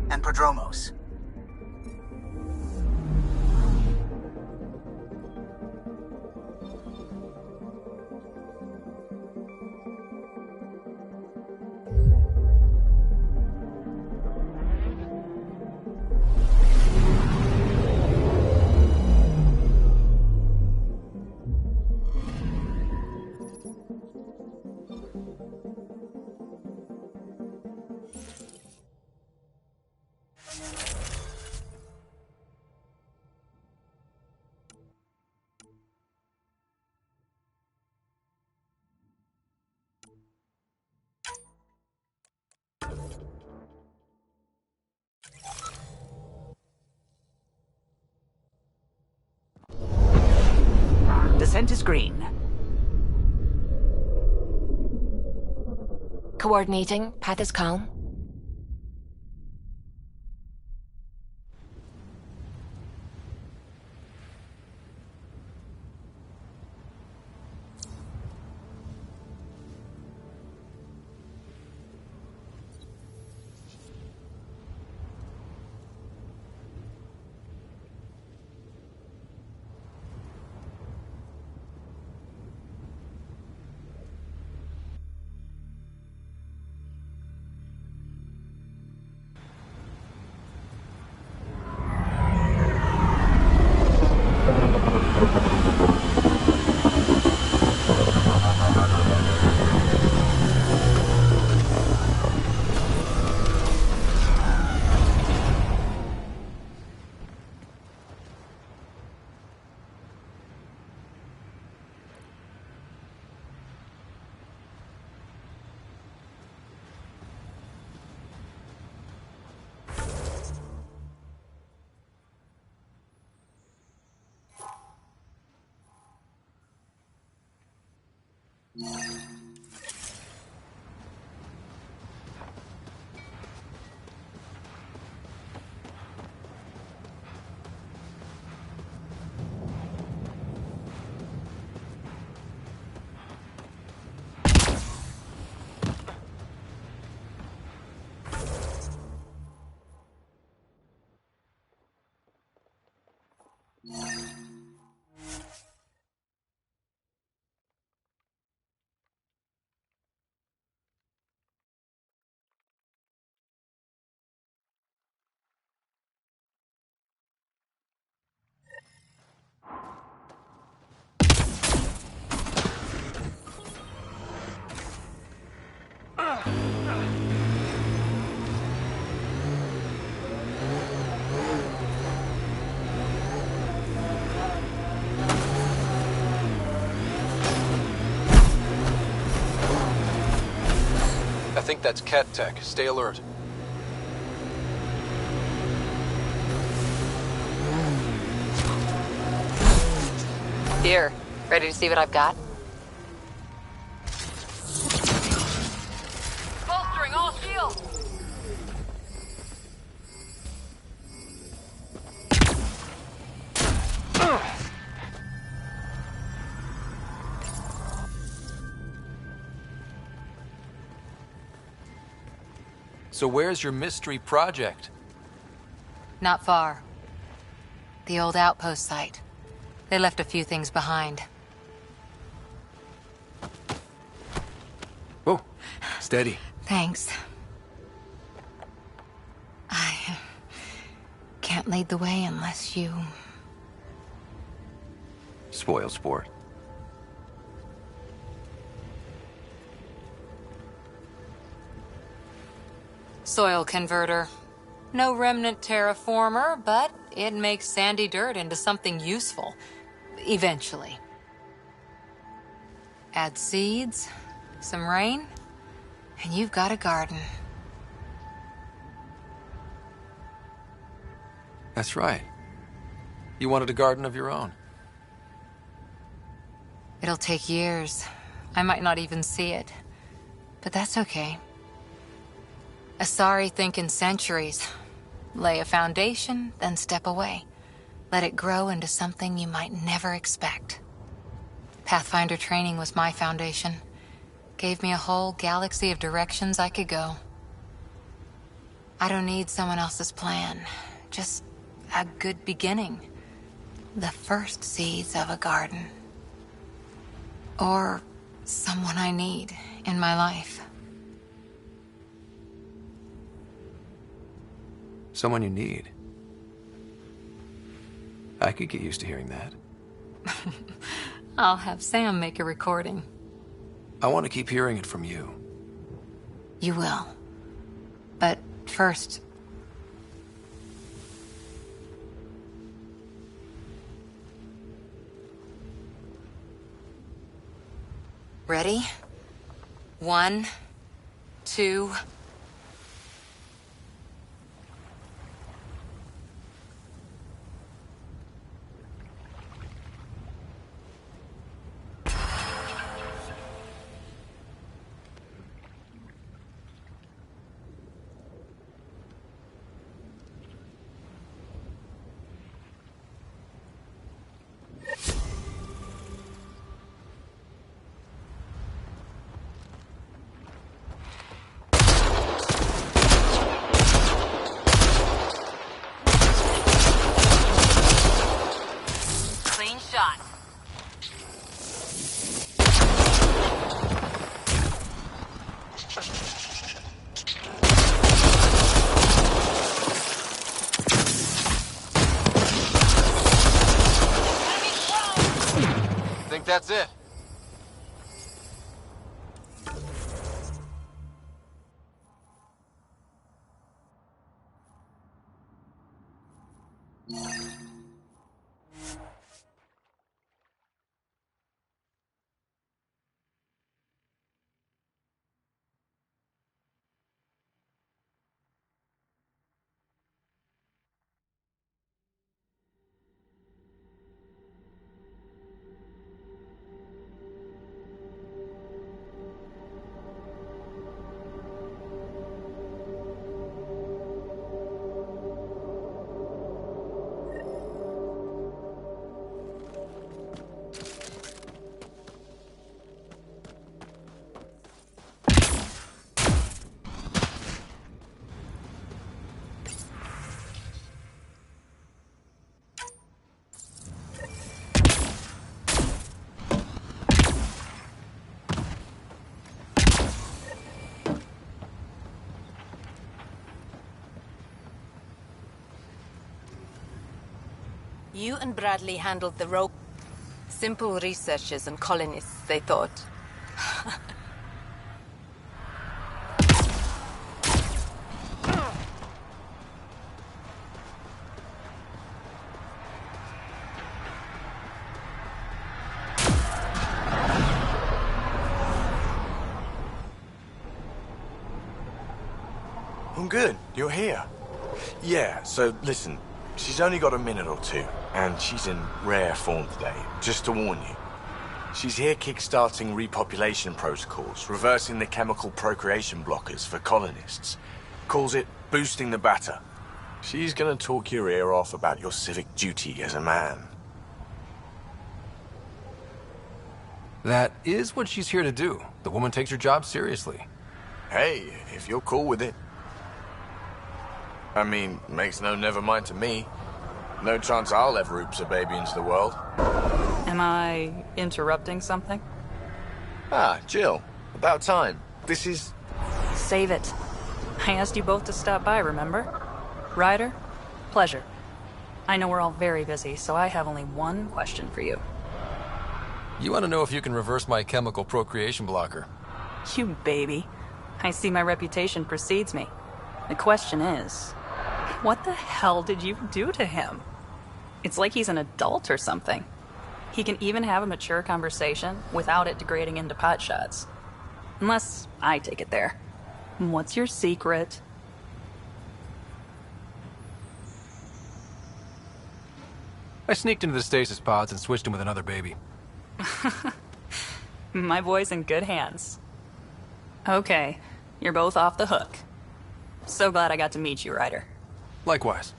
And prodromos. Descent is green. Coordinating. Path is calm. I think that's Cat Tech. Stay alert. Here. Ready to see what I've got? Bolstering all shields! So where's your mystery project? Not far. The old outpost site. They left a few things behind. Oh, steady. Thanks. I can't lead the way unless you... Spoil sport. Soil converter. No remnant terraformer, but it makes sandy dirt into something useful. Eventually. Add seeds, some rain, and you've got a garden. That's right. You wanted a garden of your own. It'll take years. I might not even see it. But that's okay. Asari think in centuries. Lay a foundation, then step away. Let it grow into something you might never expect. Pathfinder training was my foundation. Gave me a whole galaxy of directions I could go. I don't need someone else's plan. Just a good beginning. The first seeds of a garden. Or someone I need in my life. Someone you need. I could get used to hearing that. I'll have Sam make a recording. I want to keep hearing it from you. You will. But first... Ready? 1, 2... Clean shot. Think that's it? You and Bradley handled the rope. Simple researchers and colonists, they thought. I'm good. You're here. Yeah, so listen, she's only got a minute or two, and she's in rare form today, just to warn you. She's here kickstarting repopulation protocols, reversing the chemical procreation blockers for colonists. Calls it boosting the batter. She's gonna talk your ear off about your civic duty as a man. That is what she's here to do. The woman takes her job seriously. Hey, if you're cool with it. I mean, makes no never mind to me. No chance I'll ever oops a baby into the world. Am I interrupting something? Ah, Jill. About time. This is... Save it. I asked you both to stop by, remember? Ryder, pleasure. I know we're all very busy, so I have only one question for you. You want to know if you can reverse my chemical procreation blocker? You baby. I see my reputation precedes me. The question is, what the hell did you do to him? It's like he's an adult or something. He can even have a mature conversation without it degrading into pot shots. Unless I take it there. What's your secret? I sneaked into the stasis pods and switched him with another baby. My boy's in good hands. Okay, you're both off the hook. So glad I got to meet you, Ryder. Likewise.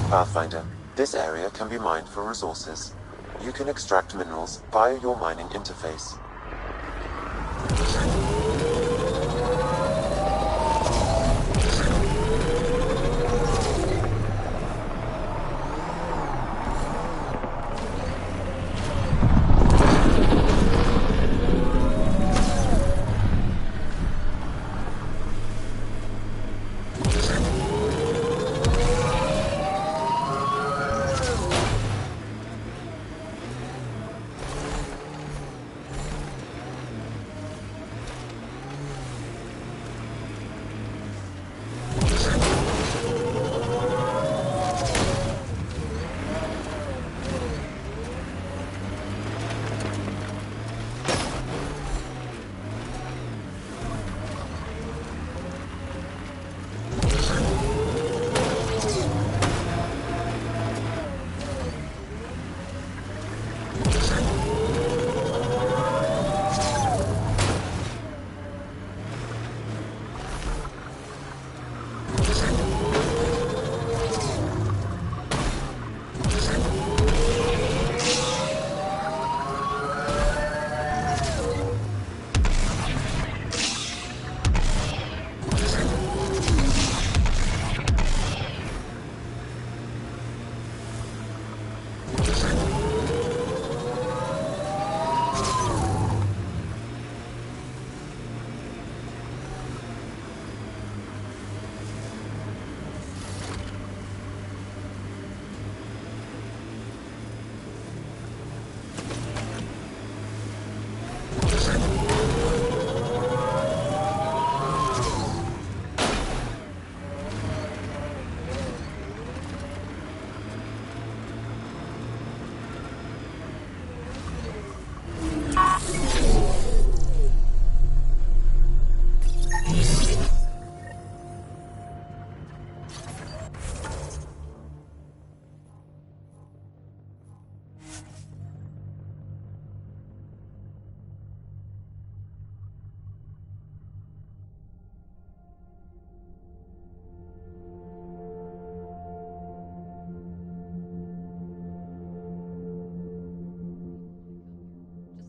Pathfinder, this area can be mined for resources. You can extract minerals via your mining interface.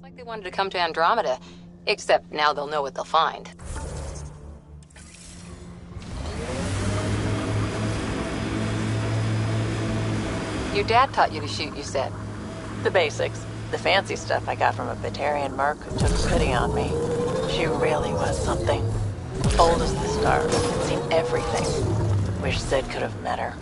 Like they wanted to come to Andromeda, except now they'll know what they'll find. Your dad taught you to shoot, you said. The basics. The fancy stuff I got from a Batarian merc who took pity on me. She really was something. Old as the stars, had seen everything. Wish Zed could have met her.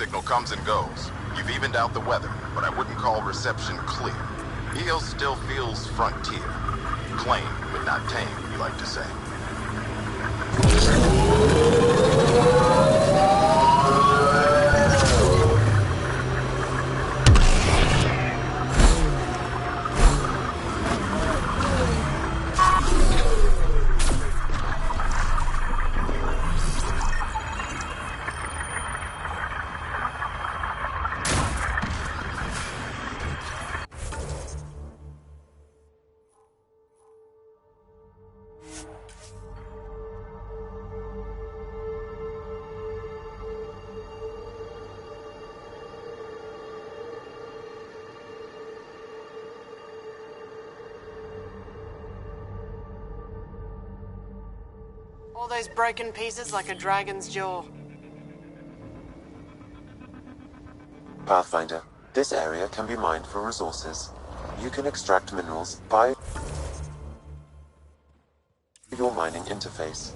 signal comes and goes. You've evened out the weather, but I wouldn't call reception clear. EOS still feels frontier. Claim, but not tame, you like to say. All those broken pieces like a dragon's jaw. Pathfinder, this area can be mined for resources. You can extract minerals via your mining interface.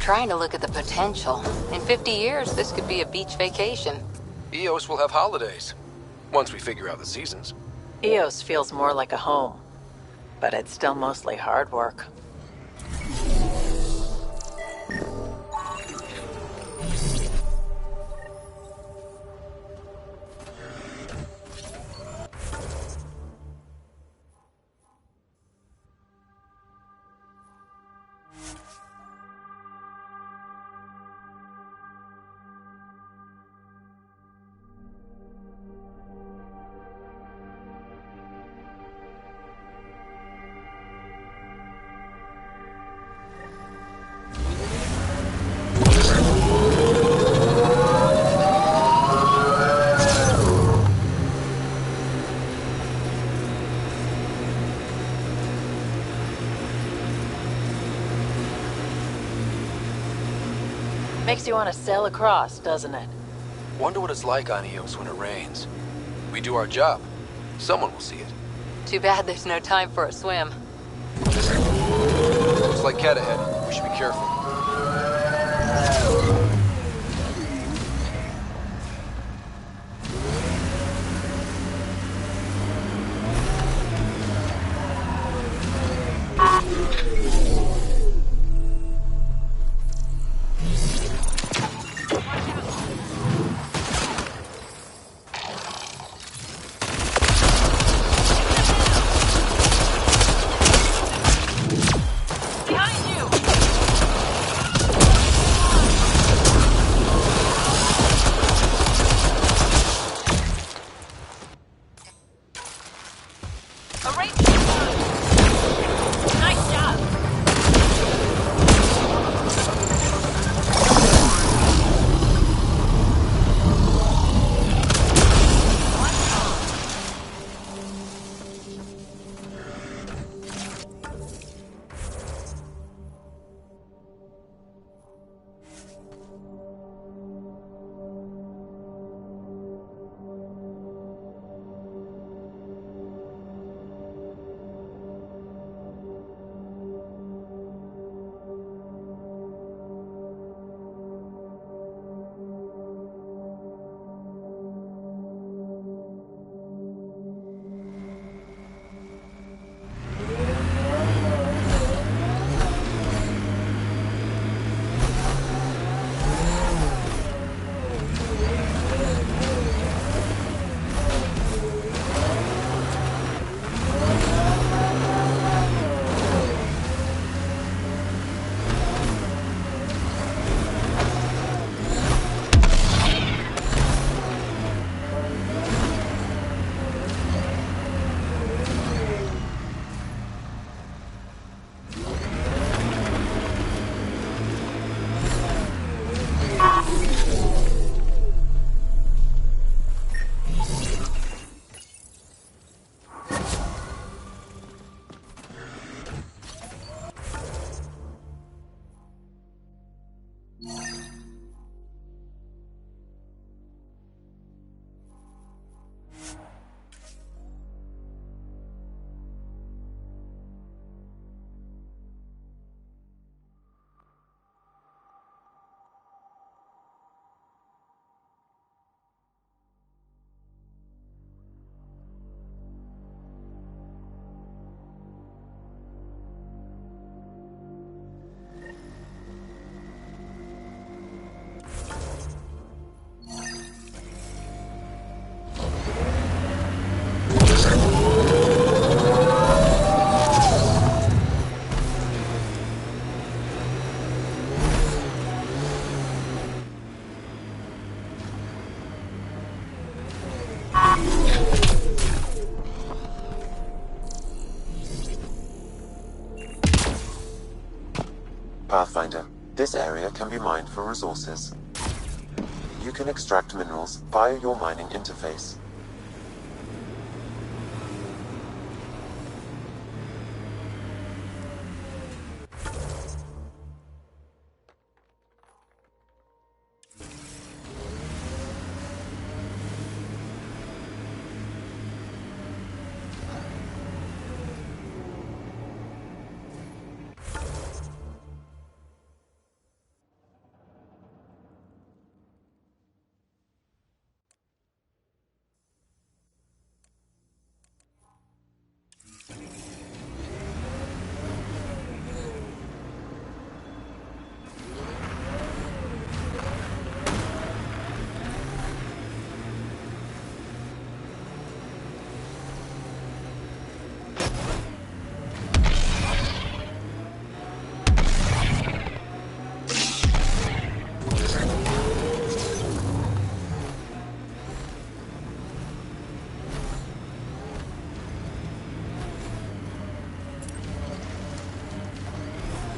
Trying to look at the potential. In 50 years, this could be a beach vacation. EOS will have holidays, once we figure out the seasons. EOS feels more like a home, but it's still mostly hard work. Makes you want to sail across, doesn't it? Wonder what it's like on EOS when it rains. We do our job. Someone will see it. Too bad there's no time for a swim. Looks like cat ahead. We should be careful. Pathfinder, this area can be mined for resources. You can extract minerals via your mining interface.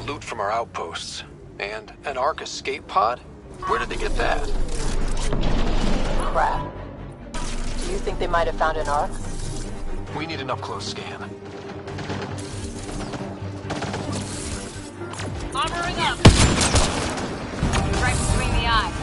Loot from our outposts. And an Ark escape pod? Where did they get that? Crap. Do you think they might have found an Ark? We need an up-close scan. Armoring up! Right between the eyes.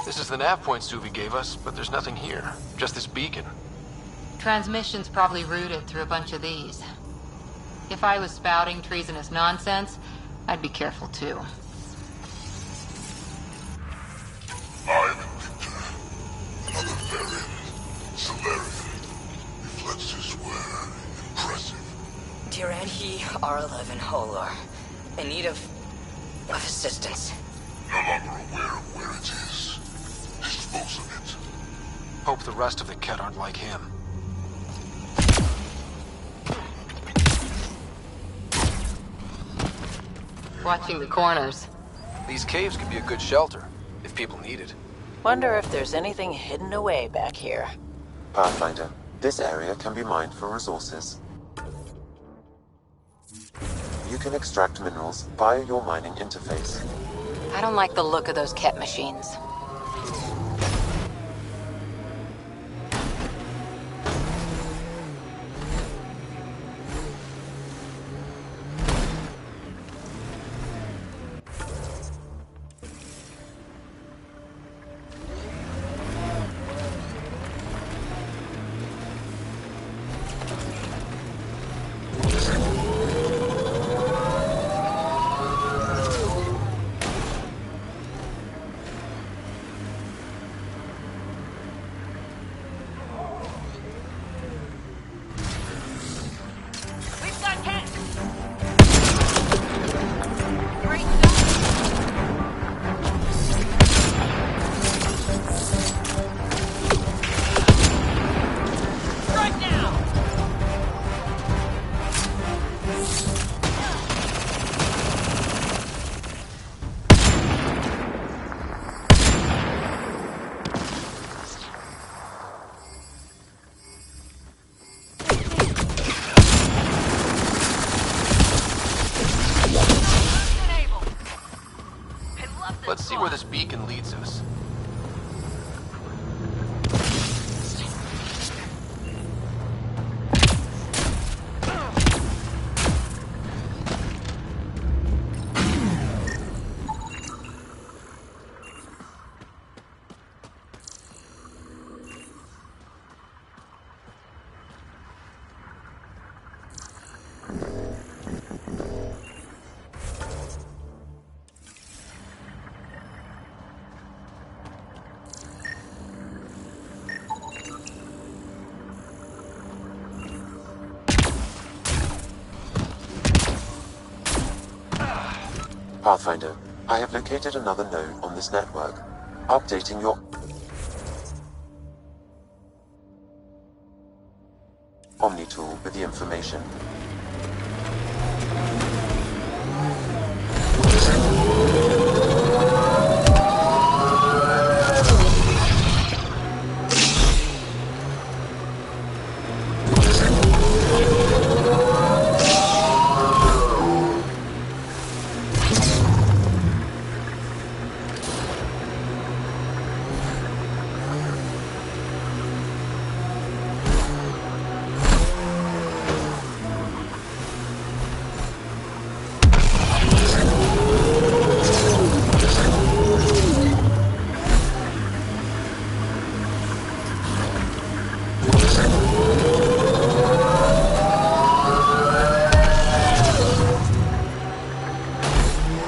This is the nav point Suvi gave us, but there's nothing here. Just this beacon. Transmission's probably routed through a bunch of these. If I was spouting treasonous nonsense, I'd be careful too. I'm Victor. Another variant. Celerity. Reflexes were impressive. Dear he R11 Holar. In need of assistance. No longer aware of where it is. Dispose of it. Hope the rest of the Ket aren't like him. Watching the corners. These caves could be a good shelter, if people need it. Wonder if there's anything hidden away back here. Pathfinder, this area can be mined for resources. You can extract minerals via your mining interface. I don't like the look of those Ket machines. Pathfinder, I have located another node on this network. Updating your Omni tool with the information.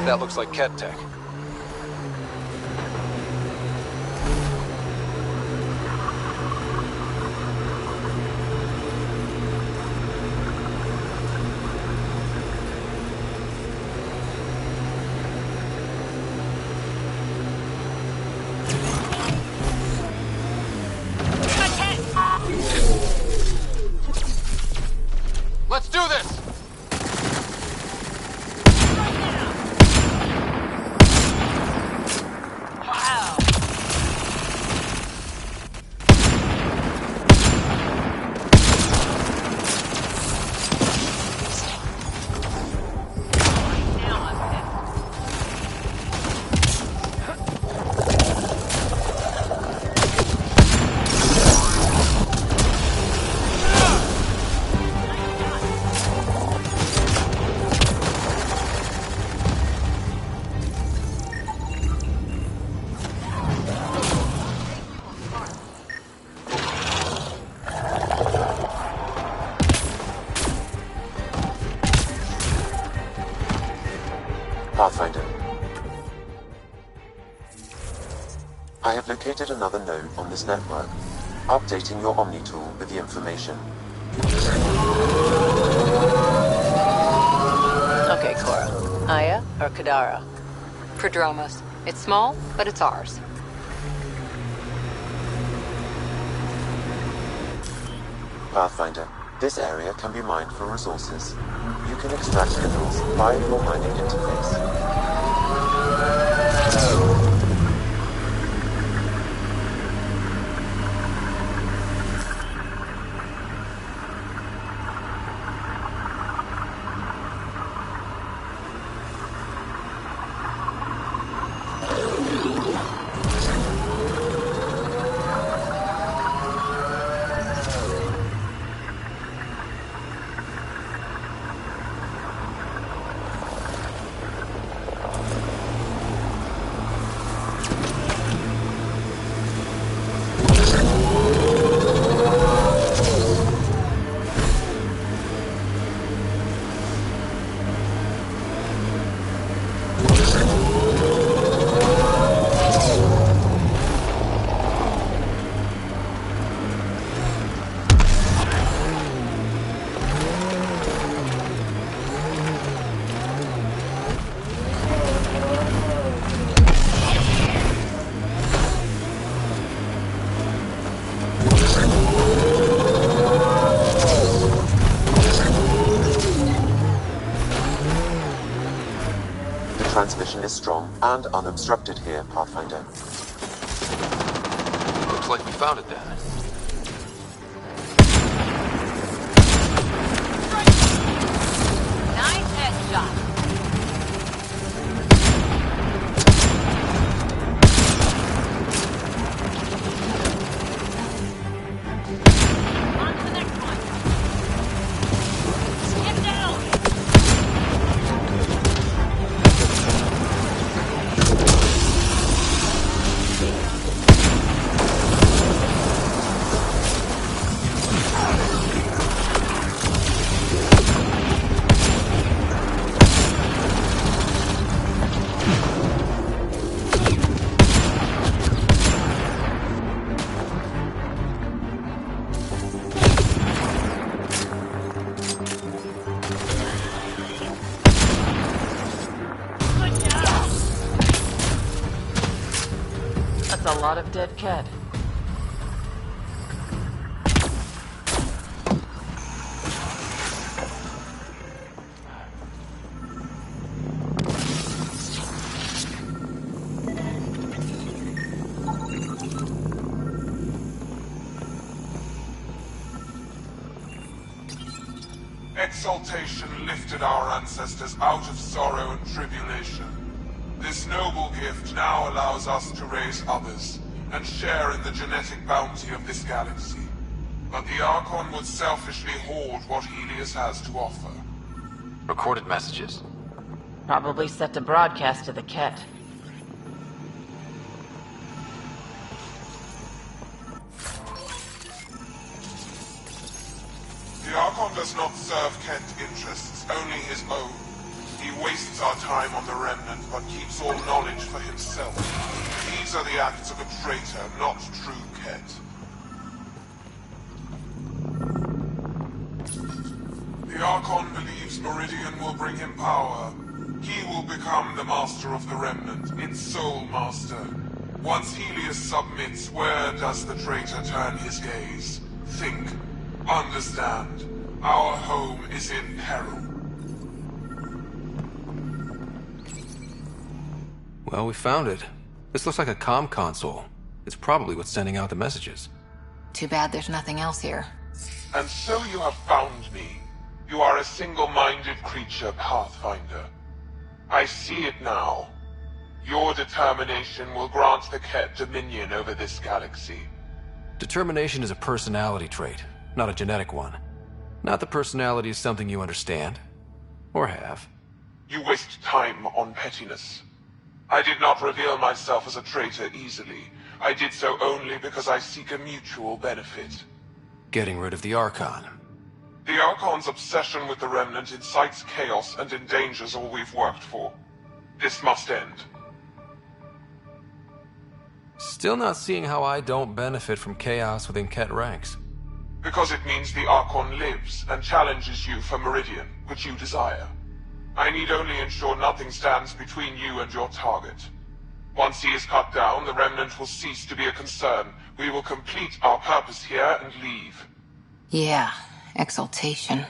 That looks like Ket Tech. Let's do this! Pathfinder. I have located another node on this network. Updating your Omni tool with the information. Okay, Cora. Aya or Kadara? Prodromos. It's small, but it's ours. Pathfinder, this area can be mined for resources. You can extract minerals via your mining interface. Transmission is strong and unobstructed here, Pathfinder. Looks like we found it then. Nice headshot. On to the next one. Get down! a lot of dead cat. Exaltation lifted our ancestors out of sorrow and tribulation. This noble gift now allows us to raise others, and share in the genetic bounty of this galaxy. But the Archon would selfishly hoard what Helios has to offer. Recorded messages? Probably set to broadcast to the Ket. The Archon does not serve Kent interests, only his own. He wastes our time on the Remnant, but keeps all knowledge for himself. These are the acts of a traitor, not true Kent. The Archon believes Meridian will bring him power. He will become the Master of the Remnant, its sole Master. Once Helios submits, where does the traitor turn his gaze? Think. Understand. Our home is in peril. Well, we found it. This looks like a comm console. It's probably what's sending out the messages. Too bad there's nothing else here. And so you have found me. You are a single-minded creature, Pathfinder. I see it now. Your determination will grant the Ket dominion over this galaxy. Determination is a personality trait, not a genetic one. Not that personality is something you understand. Or have. You waste time on pettiness. I did not reveal myself as a traitor easily. I did so only because I seek a mutual benefit. Getting rid of the Archon. The Archon's obsession with the Remnant incites chaos and endangers all we've worked for. This must end. Still not seeing how I don't benefit from chaos within Ket ranks. Because it means the Archon lives and challenges you for Meridian, which you desire. I need only ensure nothing stands between you and your target. Once he is cut down, the Remnant will cease to be a concern. We will complete our purpose here and leave. Yeah, exaltation.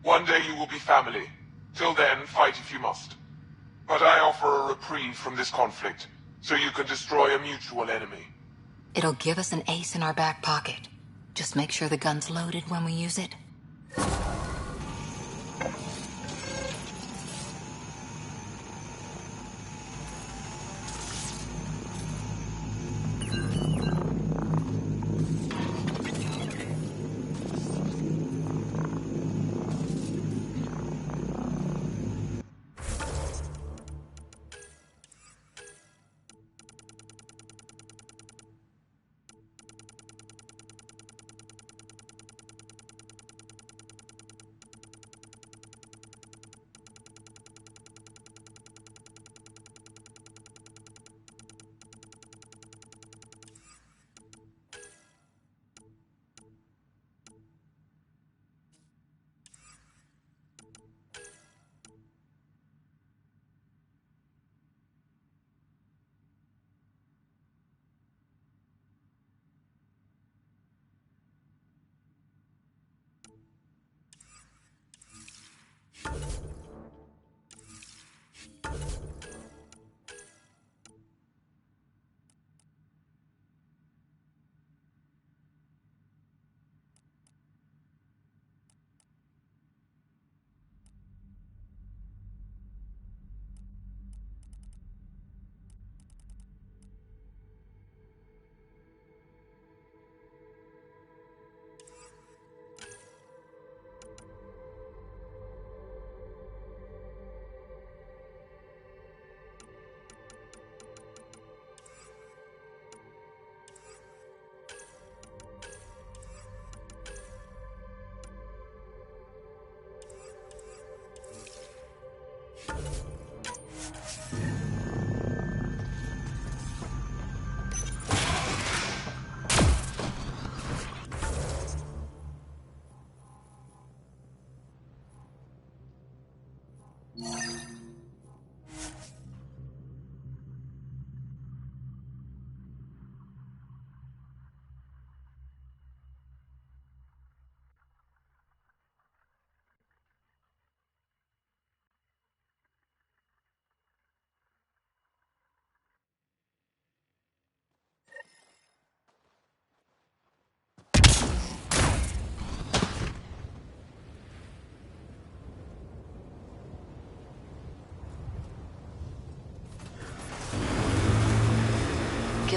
One day you will be family. Till then, fight if you must. But I offer a reprieve from this conflict, so you can destroy a mutual enemy. It'll give us an ace in our back pocket. Just make sure the gun's loaded when we use it.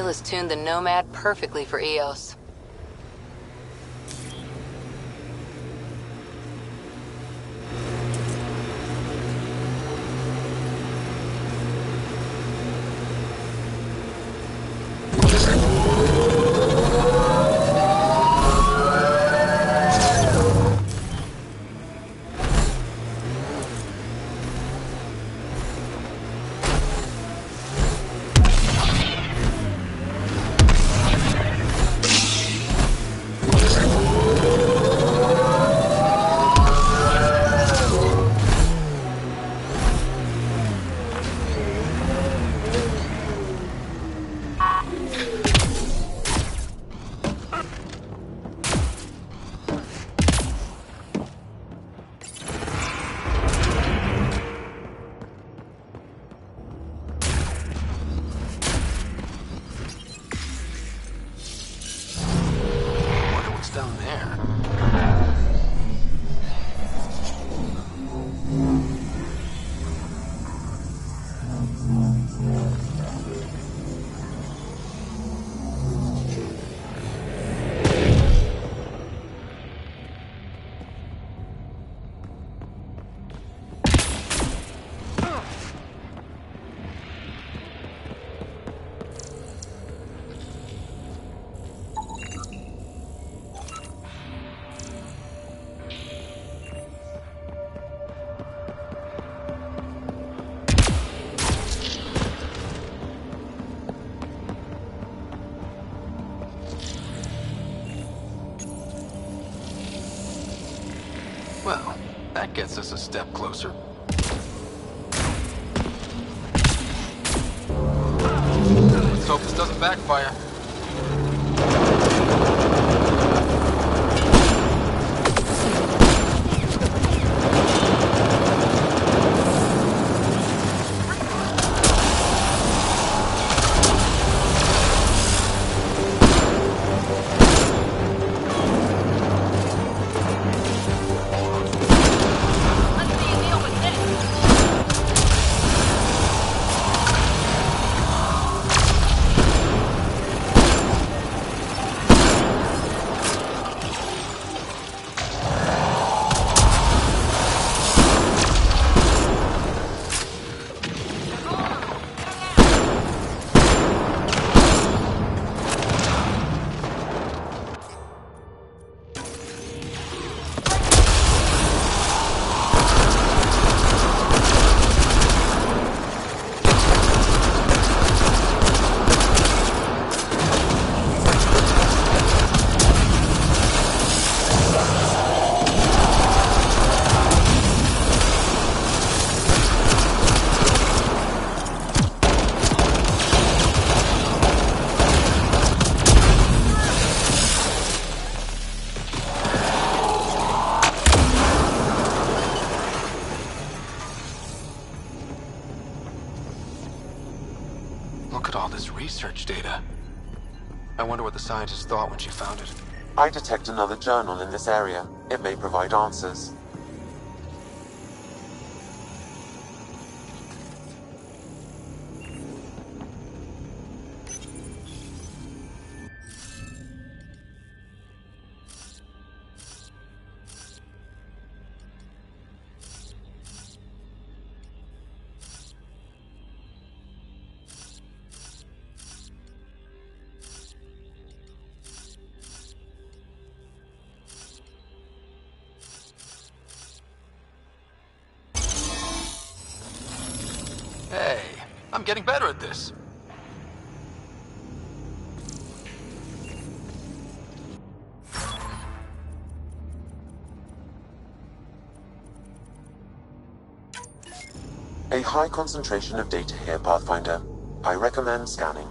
Quill has tuned the Nomad perfectly for Eos. Down there. Well, that gets us a step closer. Let's hope this doesn't backfire. Look at all this research data. I wonder what the scientist thought when she found it. I detect another journal in this area. It may provide answers. Hey, I'm getting better at this. A high concentration of data here, Pathfinder. I recommend scanning.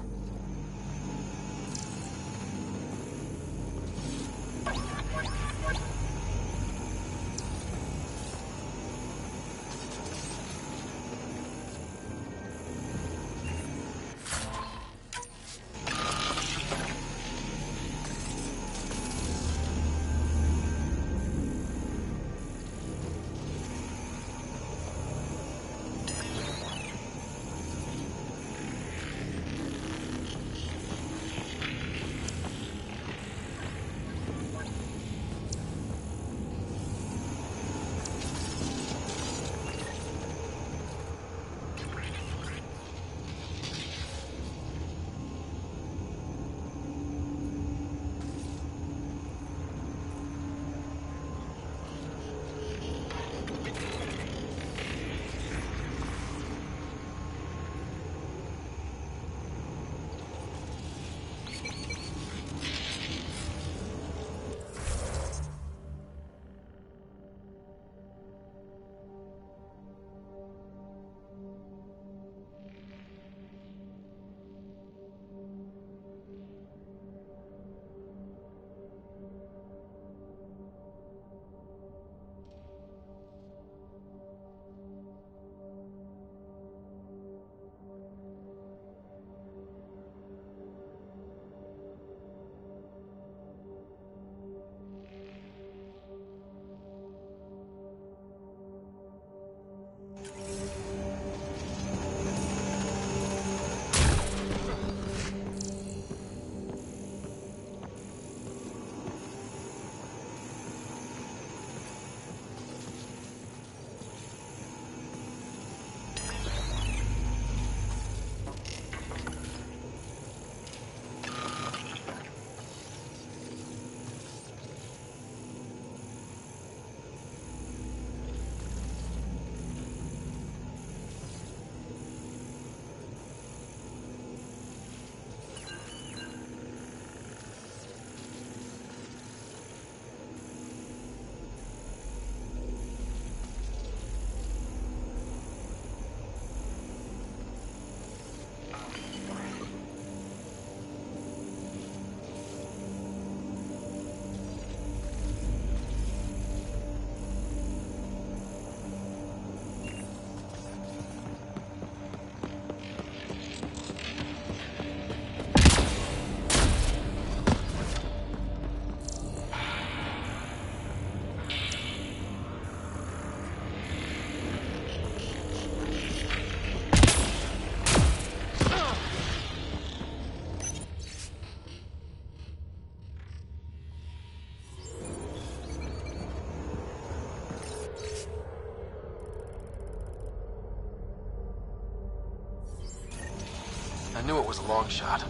knew it was a long shot,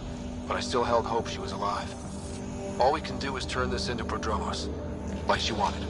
but I still held hope she was alive. All we can do is turn this into Prodromos, like she wanted.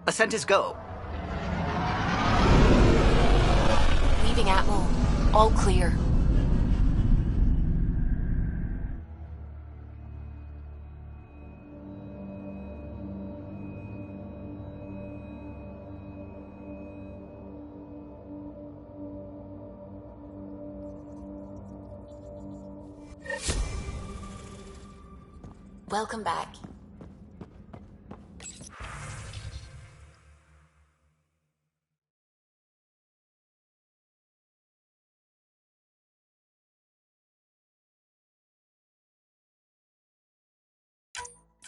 Ascent is go. Leaving Atmo. All clear. Welcome back.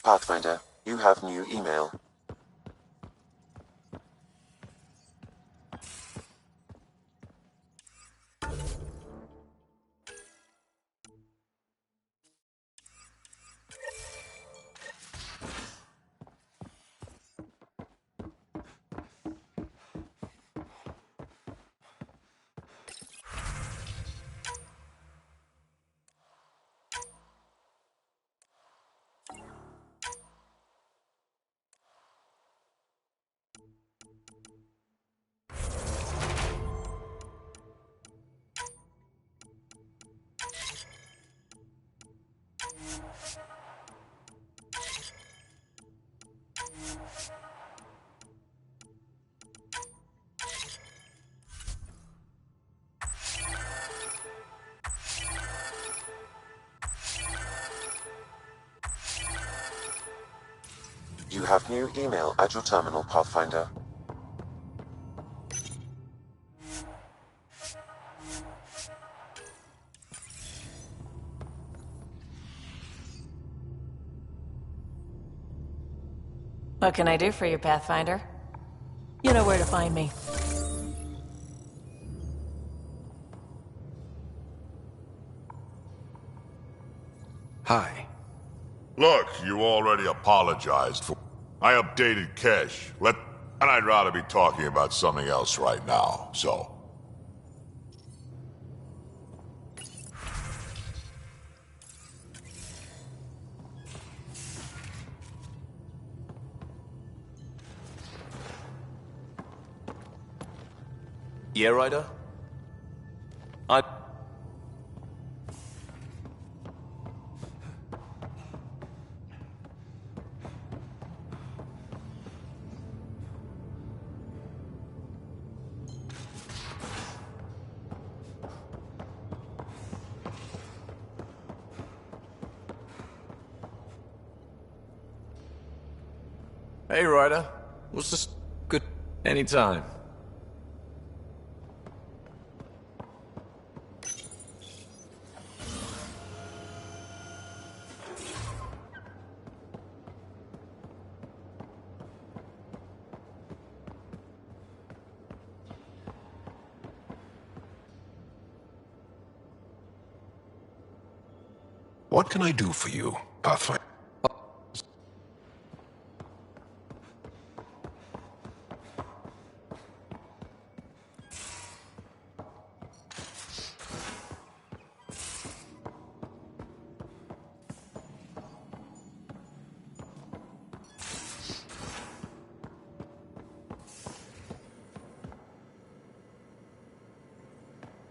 Pathfinder, you have new email. You have new email at your terminal, Pathfinder. What can I do for you, Pathfinder? You know where to find me. Hi. Look, you already apologized for... I updated cache. And I'd rather be talking about something else right now, so... Yeah, Ryder? Hey, Ryder. What's this? Good. Anytime. What can I do for you, Pathfinder?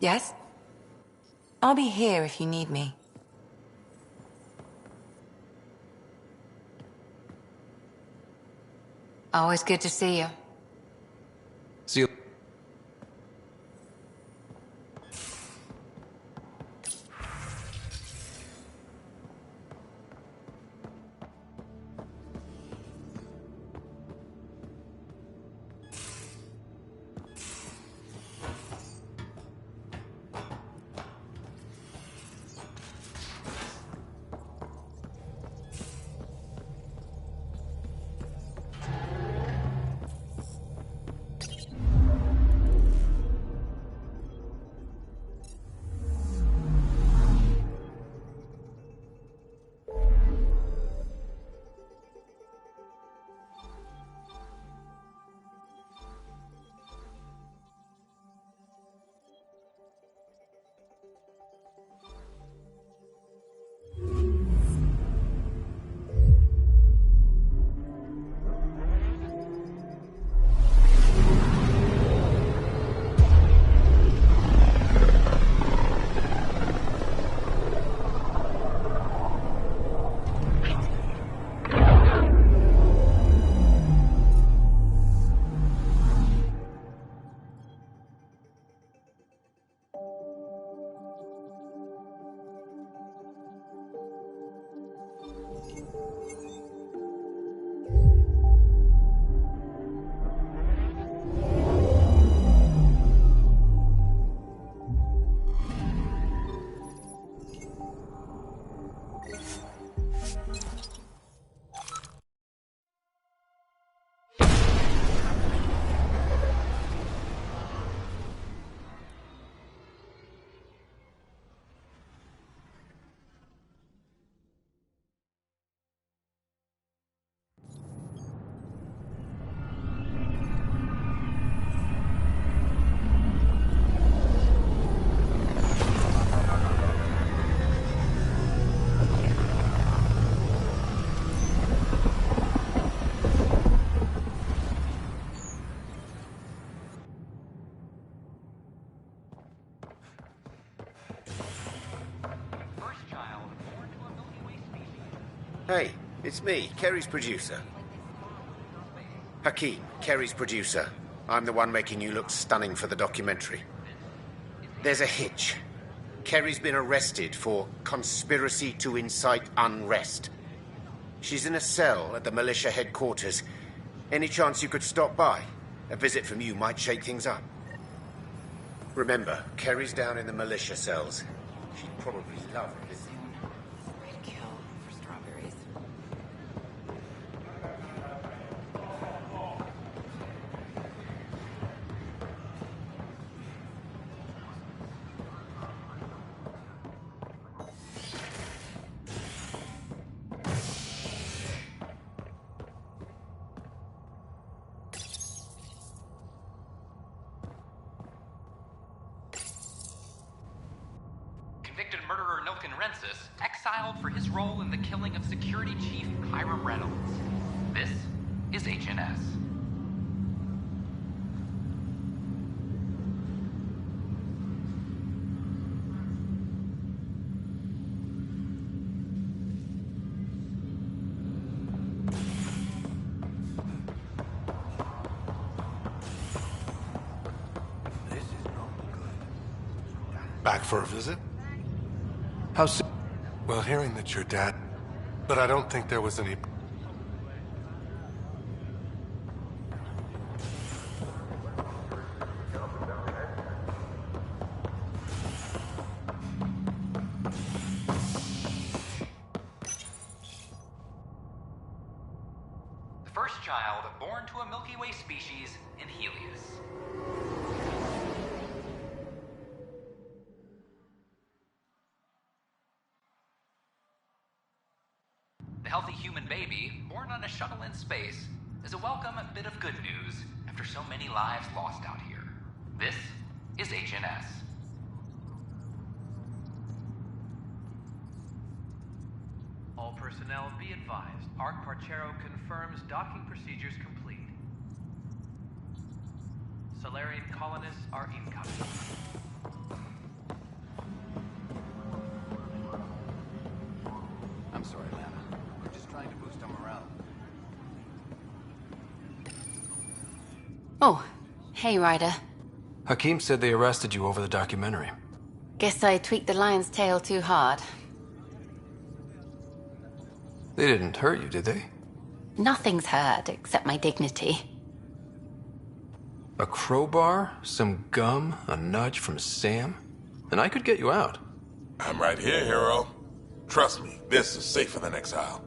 Yes? I'll be here if you need me. Always good to see you. See you. Hey, it's me, Kerry's producer. Hakeem, Kerry's producer. I'm the one making you look stunning for the documentary. There's a hitch. Kerry's been arrested for conspiracy to incite unrest. She's in a cell at the militia headquarters. Any chance you could stop by? A visit from you might shake things up. Remember, Kerry's down in the militia cells. She'd probably love a visit. Convicted murderer Nilken Rensis exiled for his role in the killing of Security Chief Hiram Reynolds. This is HNS. Back for a visit? How soon? Well, hearing that your dad... But I don't think there was any... child born to a Milky Way species in Helios. The healthy human baby, born on a shuttle in space, is a welcome bit of good news after so many lives lost out here. This is HNS. All personnel be advised. Arc Parchero confirms docking procedures complete. Solarian colonists are incoming. I'm sorry, Lana. We're just trying to boost our morale. Oh, hey, Ryder. Hakim said they arrested you over the documentary. Guess I tweaked the lion's tail too hard. They didn't hurt you, did they? Nothing's hurt except my dignity. A crowbar, some gum, a nudge from Sam, and I could get you out. I'm right here, hero. Trust me, this is safer than exile.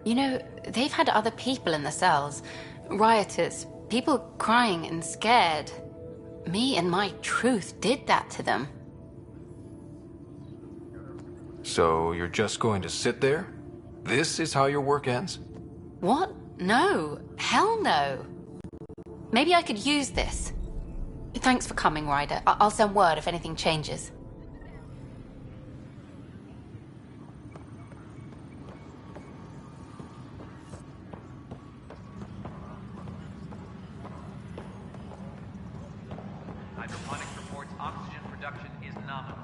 You know, they've had other people in the cells. Rioters, people crying and scared. Me and my truth did that to them. So you're just going to sit there? This is how your work ends? What? No. Hell no. Maybe I could use this. Thanks for coming, Ryder. I'll send word if anything changes. Hydroponics reports oxygen production is nominal.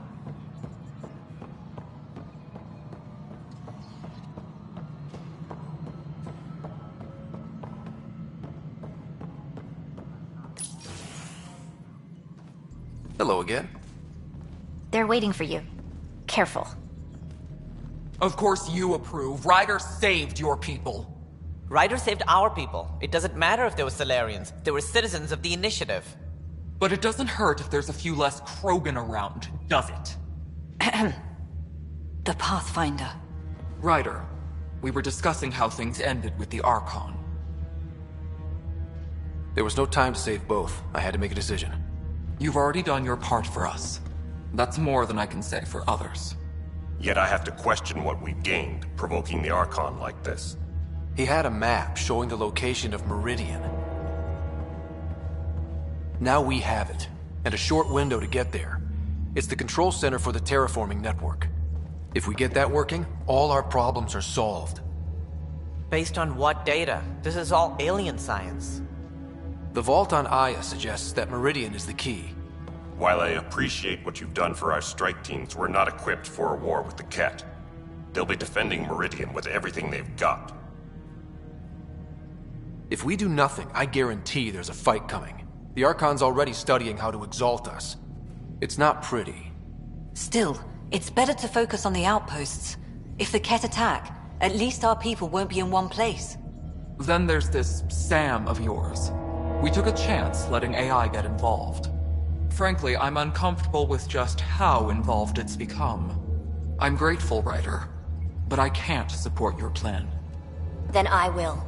Hello again. They're waiting for you. Careful. Of course you approve. Ryder saved your people. Ryder saved our people. It doesn't matter if they were Solarians. They were citizens of the Initiative. But it doesn't hurt if there's a few less Krogan around, does it? The Pathfinder. Ryder, we were discussing how things ended with the Archon. There was no time to save both. I had to make a decision. You've already done your part for us. That's more than I can say for others. Yet I have to question what we gained, provoking the Archon like this. He had a map showing the location of Meridian. Now we have it, and a short window to get there. It's the control center for the terraforming network. If we get that working, all our problems are solved. Based on what data? This is all alien science. The vault on Aya suggests that Meridian is the key. While I appreciate what you've done for our strike teams, we're not equipped for a war with the Ket. They'll be defending Meridian with everything they've got. If we do nothing, I guarantee there's a fight coming. The Archon's already studying how to exalt us. It's not pretty. Still, it's better to focus on the outposts. If the Ket attack, at least our people won't be in one place. Then there's this Sam of yours. We took a chance letting AI get involved. Frankly, I'm uncomfortable with just how involved it's become. I'm grateful, Ryder, but I can't support your plan. Then I will.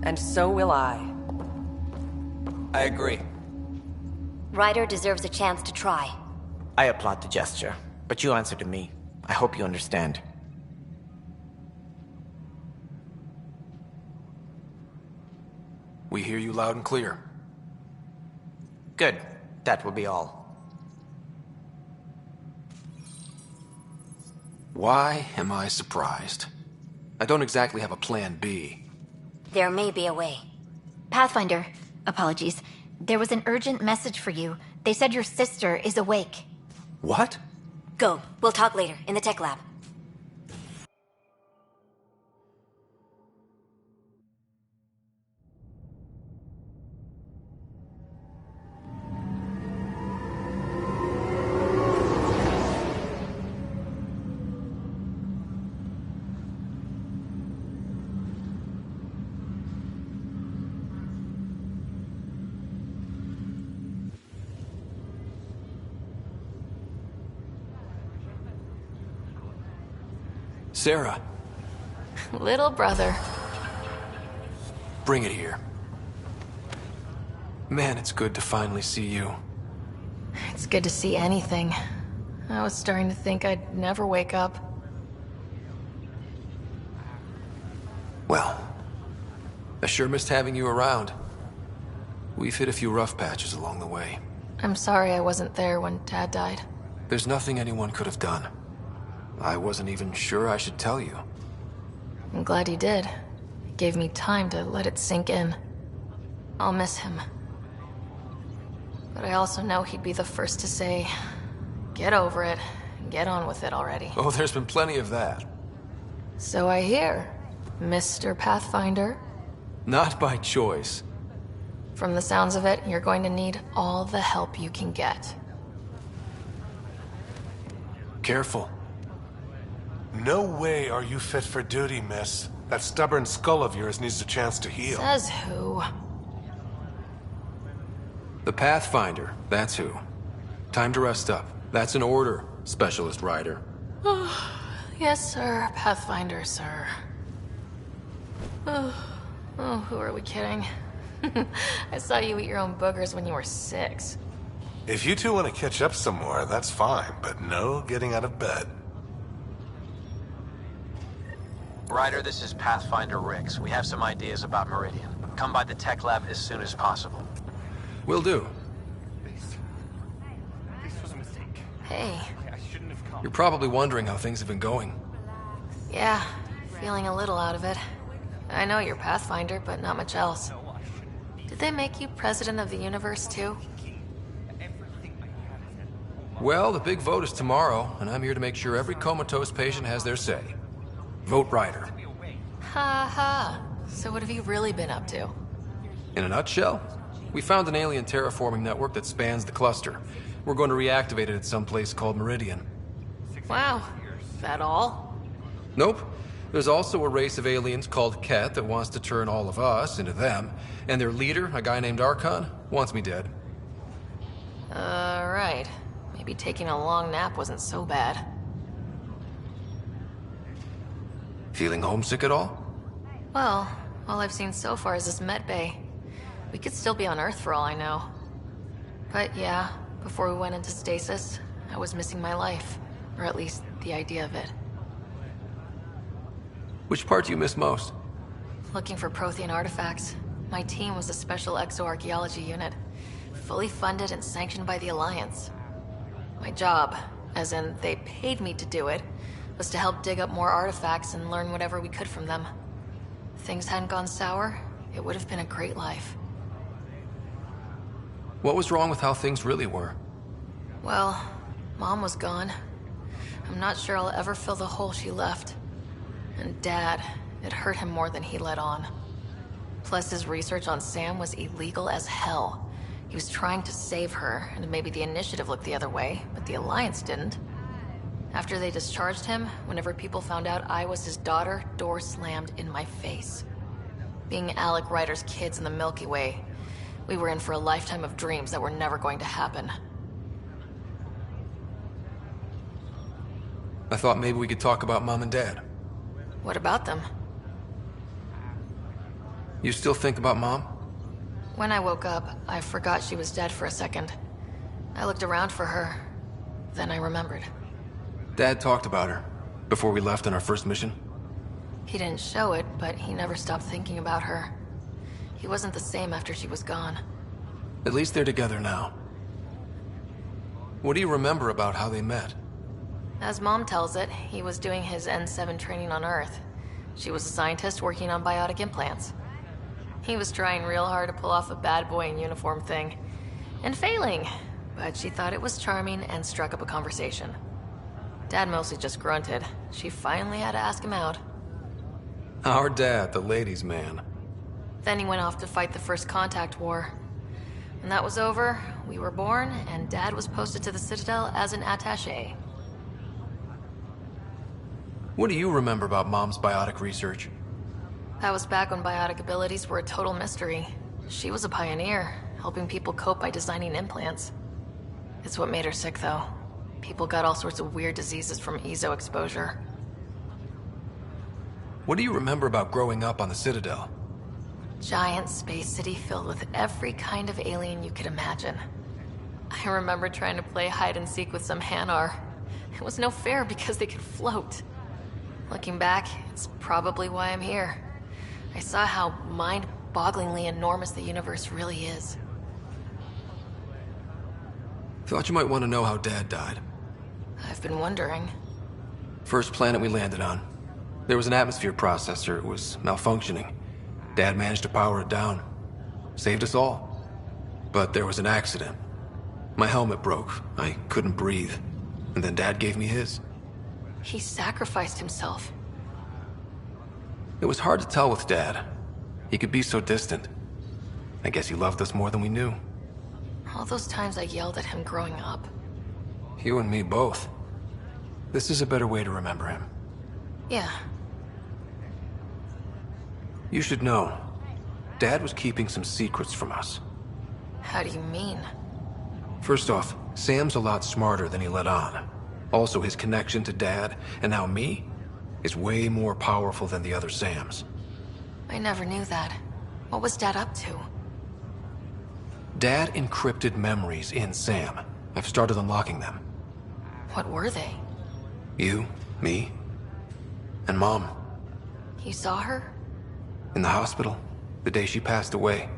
And so will I. I agree. Ryder deserves a chance to try. I applaud the gesture, but you answer to me. I hope you understand. We hear you loud and clear. Good. That will be all. Why am I surprised? I don't exactly have a plan B. There may be a way. Pathfinder, apologies. There was an urgent message for you. They said your sister is awake. What? Go. We'll talk later, in the tech lab. Sarah. Little brother. bring it here. Man, it's good to finally see you. It's good to see anything. I was starting to think I'd never wake up. Well, I sure missed having you around. We've hit a few rough patches along the way. I'm sorry I wasn't there when Dad died. There's nothing anyone could have done. I wasn't even sure I should tell you. I'm glad you did. It gave me time to let it sink in. I'll miss him. But I also know he'd be the first to say, get over it, and get on with it already. Oh, there's been plenty of that. So I hear, Mr. Pathfinder. Not by choice. From the sounds of it, you're going to need all the help you can get. Careful. No way are you fit for duty, miss. That stubborn skull of yours needs a chance to heal. Says who? The Pathfinder, that's who. Time to rest up. That's an order, Specialist Rider. Yes, sir. Pathfinder, sir. Oh, who are we kidding? I saw you eat your own boogers when you were 6. If you two want to catch up some more, that's fine, but no getting out of bed. Ryder, this is Pathfinder Rix. We have some ideas about Meridian. Come by the tech lab as soon as possible. Will do. Hey. You're probably wondering how things have been going. Yeah, feeling a little out of it. I know you're Pathfinder, but not much else. Did they make you president of the universe, too? Well, the big vote is tomorrow, and I'm here to make sure every comatose patient has their say. Vote Ryder. Ha ha. So what have you really been up to? In a nutshell, we found an alien terraforming network that spans the cluster. We're going to reactivate it at some place called Meridian. Wow. That all? Nope. There's also a race of aliens called Ket that wants to turn all of us into them, and their leader, a guy named Archon, wants me dead. Right. Maybe taking a long nap wasn't so bad. Feeling homesick at all? Well, all I've seen so far is this med bay. We could still be on Earth for all I know. But yeah, before we went into stasis, I was missing my life. Or at least, the idea of it. Which part do you miss most? Looking for Prothean artifacts. My team was a special exoarchaeology unit. Fully funded and sanctioned by the Alliance. My job, as in they paid me to do it, was to help dig up more artifacts and learn whatever we could from them. If things hadn't gone sour, it would have been a great life. What was wrong with how things really were? Well, Mom was gone. I'm not sure I'll ever fill the hole she left. And Dad, it hurt him more than he let on. Plus, his research on Sam was illegal as hell. He was trying to save her, and maybe the Initiative looked the other way, but the Alliance didn't. After they discharged him, whenever people found out I was his daughter, doors slammed in my face. Being Alec Ryder's kids in the Milky Way, we were in for a lifetime of dreams that were never going to happen. I thought maybe we could talk about Mom and Dad. What about them? You still think about Mom? When I woke up, I forgot she was dead for a second. I looked around for her. Then I remembered. Dad talked about her before we left on our first mission. He didn't show it, but he never stopped thinking about her. He wasn't the same after she was gone. At least they're together now. What do you remember about how they met? As Mom tells it, he was doing his N7 training on Earth. She was a scientist working on biotic implants. He was trying real hard to pull off a bad boy in uniform thing. And failing. But she thought it was charming and struck up a conversation. Dad mostly just grunted. She finally had to ask him out. Our dad, the ladies' man. Then he went off to fight the First Contact War. When that was over, we were born, and Dad was posted to the Citadel as an attaché. What do you remember about Mom's biotic research? That was back when biotic abilities were a total mystery. She was a pioneer, helping people cope by designing implants. It's what made her sick, though. People got all sorts of weird diseases from EZO exposure. What do you remember about growing up on the Citadel? Giant space city filled with every kind of alien you could imagine. I remember trying to play hide and seek with some Hanar. It was no fair because they could float. Looking back, it's probably why I'm here. I saw how mind-bogglingly enormous the universe really is. Thought you might want to know how Dad died. I've been wondering. First planet we landed on. There was an atmosphere processor. It was malfunctioning. Dad managed to power it down. Saved us all. But there was an accident. My helmet broke. I couldn't breathe. And then Dad gave me his. He sacrificed himself. It was hard to tell with Dad. He could be so distant. I guess he loved us more than we knew. All those times I yelled at him growing up. You and me both. This is a better way to remember him. Yeah. You should know, Dad was keeping some secrets from us. How do you mean? First off, Sam's a lot smarter than he let on. Also, his connection to Dad, and now me, is way more powerful than the other Sams. I never knew that. What was Dad up to? Dad encrypted memories in Sam. I've started unlocking them. What were they? You, me, and Mom. You saw her? In the hospital, the day she passed away.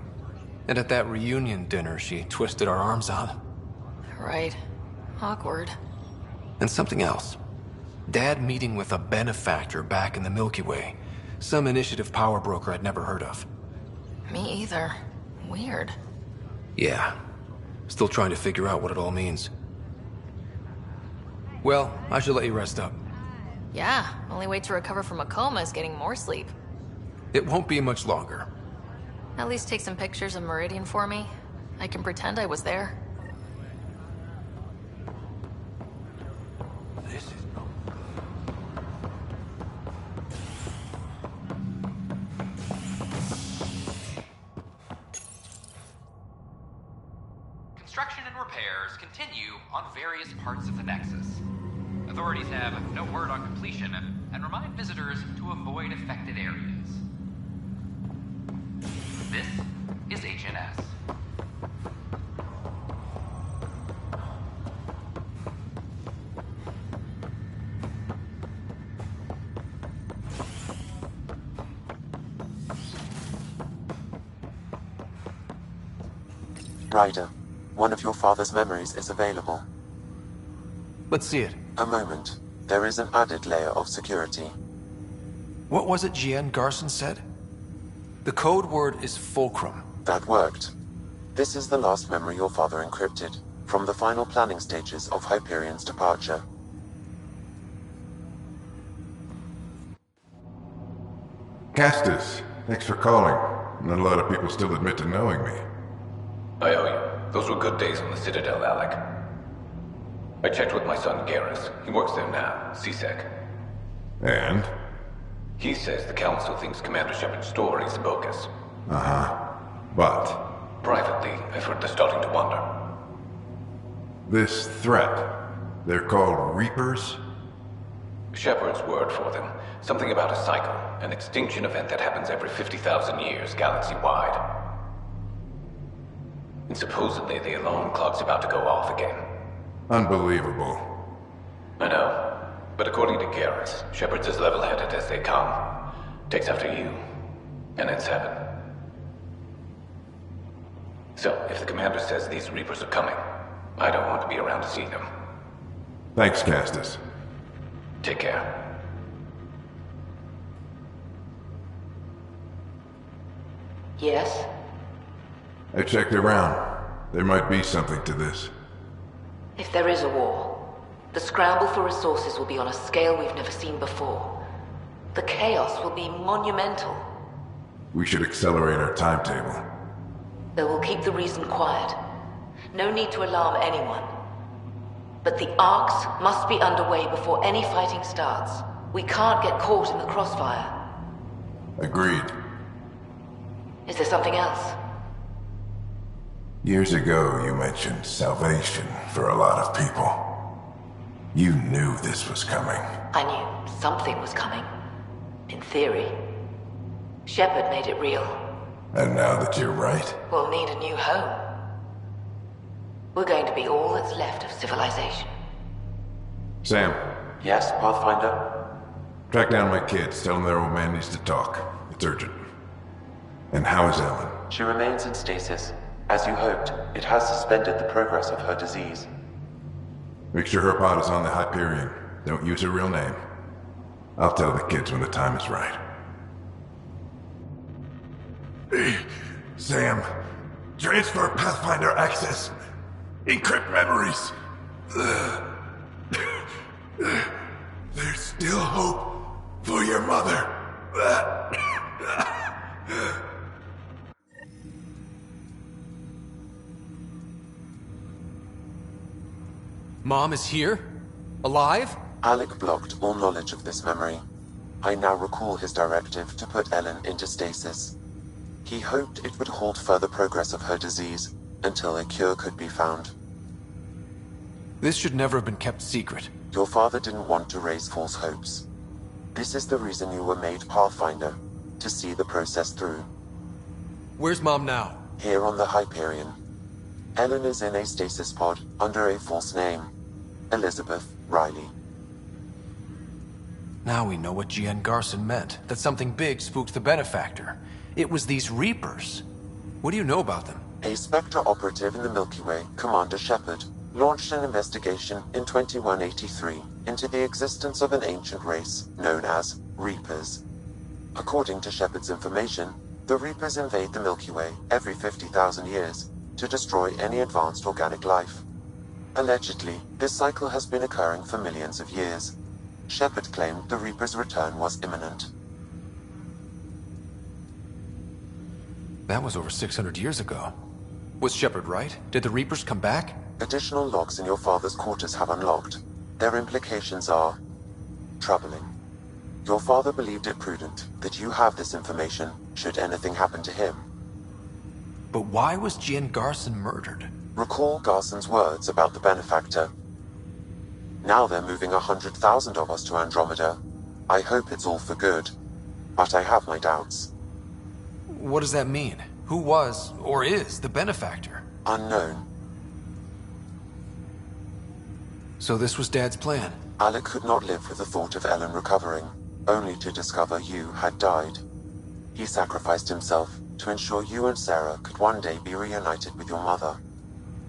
And at that reunion dinner she twisted our arms on. Right. Awkward. And something else. Dad meeting with a benefactor back in the Milky Way. Some initiative power broker I'd never heard of. Me either. Weird. Yeah. Still trying to figure out what it all means. Well, I should let you rest up. Yeah, only way to recover from a coma is getting more sleep. It won't be much longer. At least take some pictures of Meridian for me. I can pretend I was there. Construction and repairs continue on various parts of the Nexus. Authorities have no word on completion and remind visitors to avoid affected areas. This is HNS. Ryder, one of your father's memories is available. Let's see it. A moment. There is an added layer of security. What was it Gian Garson said? The code word is fulcrum. That worked. This is the last memory your father encrypted, from the final planning stages of Hyperion's departure. Castus, thanks for calling. Not a lot of people still admit to knowing me. I owe you. Those were good days on the Citadel, Alec. I checked with my son Garrus. He works there now, CSEC. And? He says the Council thinks Commander Shepard's story is bogus. Uh-huh. But? Privately, I've heard they're starting to wonder. This threat, they're called Reapers? Shepard's word for them. Something about a cycle, an extinction event that happens every 50,000 years, galaxy-wide. And supposedly the alarm clock's about to go off again. Unbelievable. I know. But according to Garrus, Shepard's as level-headed as they come. Takes after you. And it's heaven. So, if the commander says these Reapers are coming, I don't want to be around to see them. Thanks, Castus. Take care. Yes? I checked around. There might be something to this. If there is a war, the scramble for resources will be on a scale we've never seen before. The chaos will be monumental. We should accelerate our timetable. Though we'll keep the reason quiet. No need to alarm anyone. But the arcs must be underway before any fighting starts. We can't get caught in the crossfire. Agreed. Is there something else? Years ago, you mentioned salvation for a lot of people. You knew this was coming. I knew something was coming. In theory. Shepard made it real. And now that you're right, We'll need a new home. We're going to be all that's left of civilization. Sam, Yes, Pathfinder? track down my kids. Tell them their old man needs to talk. It's urgent. And how is Ellen? She remains in stasis. As you hoped, it has suspended the progress of her disease. Make sure her pod is on the Hyperion. Don't use her real name. I'll tell the kids when the time is right. Sam, transfer Pathfinder access. Encrypt memories. There's still hope for your mother. Mom is here? Alive? Alec blocked all knowledge of this memory. I now recall his directive to put Ellen into stasis. He hoped it would halt further progress of her disease until a cure could be found. This should never have been kept secret. Your father didn't want to raise false hopes. This is the reason you were made Pathfinder, to see the process through. Where's Mom now? Here on the Hyperion. Ellen is in a stasis pod under a false name. Elizabeth Riley. Now we know what G.N. Garson meant. That something big spooked the Benefactor. It was these Reapers. What do you know about them? A Spectre operative in the Milky Way, Commander Shepard, launched an investigation in 2183 into the existence of an ancient race known as Reapers. According to Shepard's information, the Reapers invade the Milky Way every 50,000 years to destroy any advanced organic life. Allegedly, this cycle has been occurring for millions of years. Shepard claimed the Reapers' return was imminent. That was over 600 years ago. Was Shepard right? Did the Reapers come back? Additional logs in your father's quarters have unlocked. Their implications are troubling. Your father believed it prudent that you have this information should anything happen to him. But why was G.N. Garson murdered? Recall Garson's words about the Benefactor. Now they're moving 100,000 of us to Andromeda. I hope it's all for good, but I have my doubts. What does that mean? Who was, or is, the Benefactor? Unknown. So this was Dad's plan? Alec could not live with the thought of Ellen recovering, only to discover you had died. He sacrificed himself to ensure you and Sarah could one day be reunited with your mother.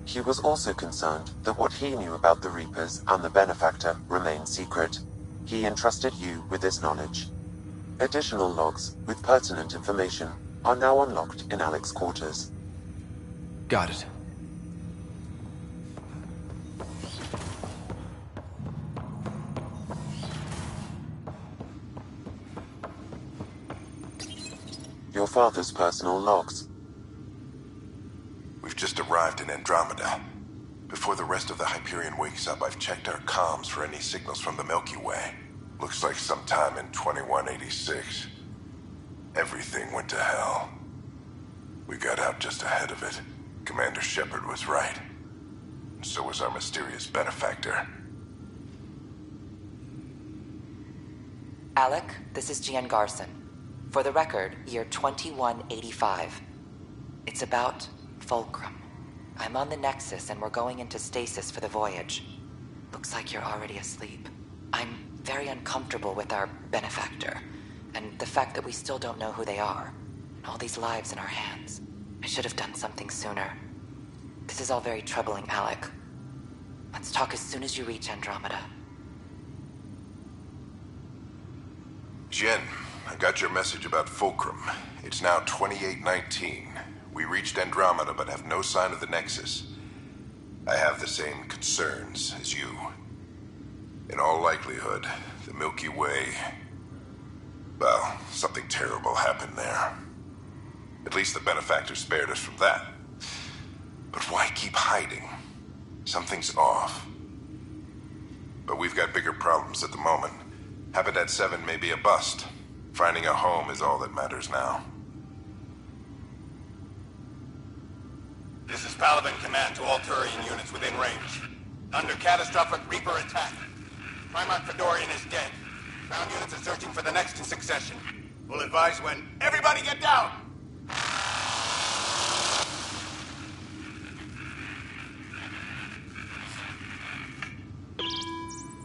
He was also concerned that what he knew about the Reapers and the Benefactor remained secret. He entrusted you with this knowledge. Additional logs with pertinent information are now unlocked in Alec's quarters. Got it. Your father's personal logs. We've just arrived in Andromeda. Before the rest of the Hyperion wakes up, I've checked our comms for any signals from the Milky Way. Looks like sometime in 2186. Everything went to hell. We got out just ahead of it. Commander Shepard was right. And so was our mysterious Benefactor. Alec, this is G.N. Garson. For the record, year 2185. It's about Fulcrum. I'm on the Nexus and we're going into stasis for the voyage. Looks like you're already asleep. I'm very uncomfortable with our Benefactor, and the fact that we still don't know who they are. And all these lives in our hands. I should have done something sooner. This is all very troubling, Alec. Let's talk as soon as you reach Andromeda. Jen, I got your message about Fulcrum. It's now 2819. We reached Andromeda but have no sign of the Nexus. I have the same concerns as you. In all likelihood, the Milky Way... well, something terrible happened there. At least the Benefactor spared us from that. But why keep hiding? Something's off. But we've got bigger problems at the moment. Habitat 7 may be a bust. Finding a home is all that matters now. This is Paladin Command to all Turian units within range. Under catastrophic Reaper attack. Primarch Fedorian is dead. Ground units are searching for the next in succession. We'll advise when... Everybody get down!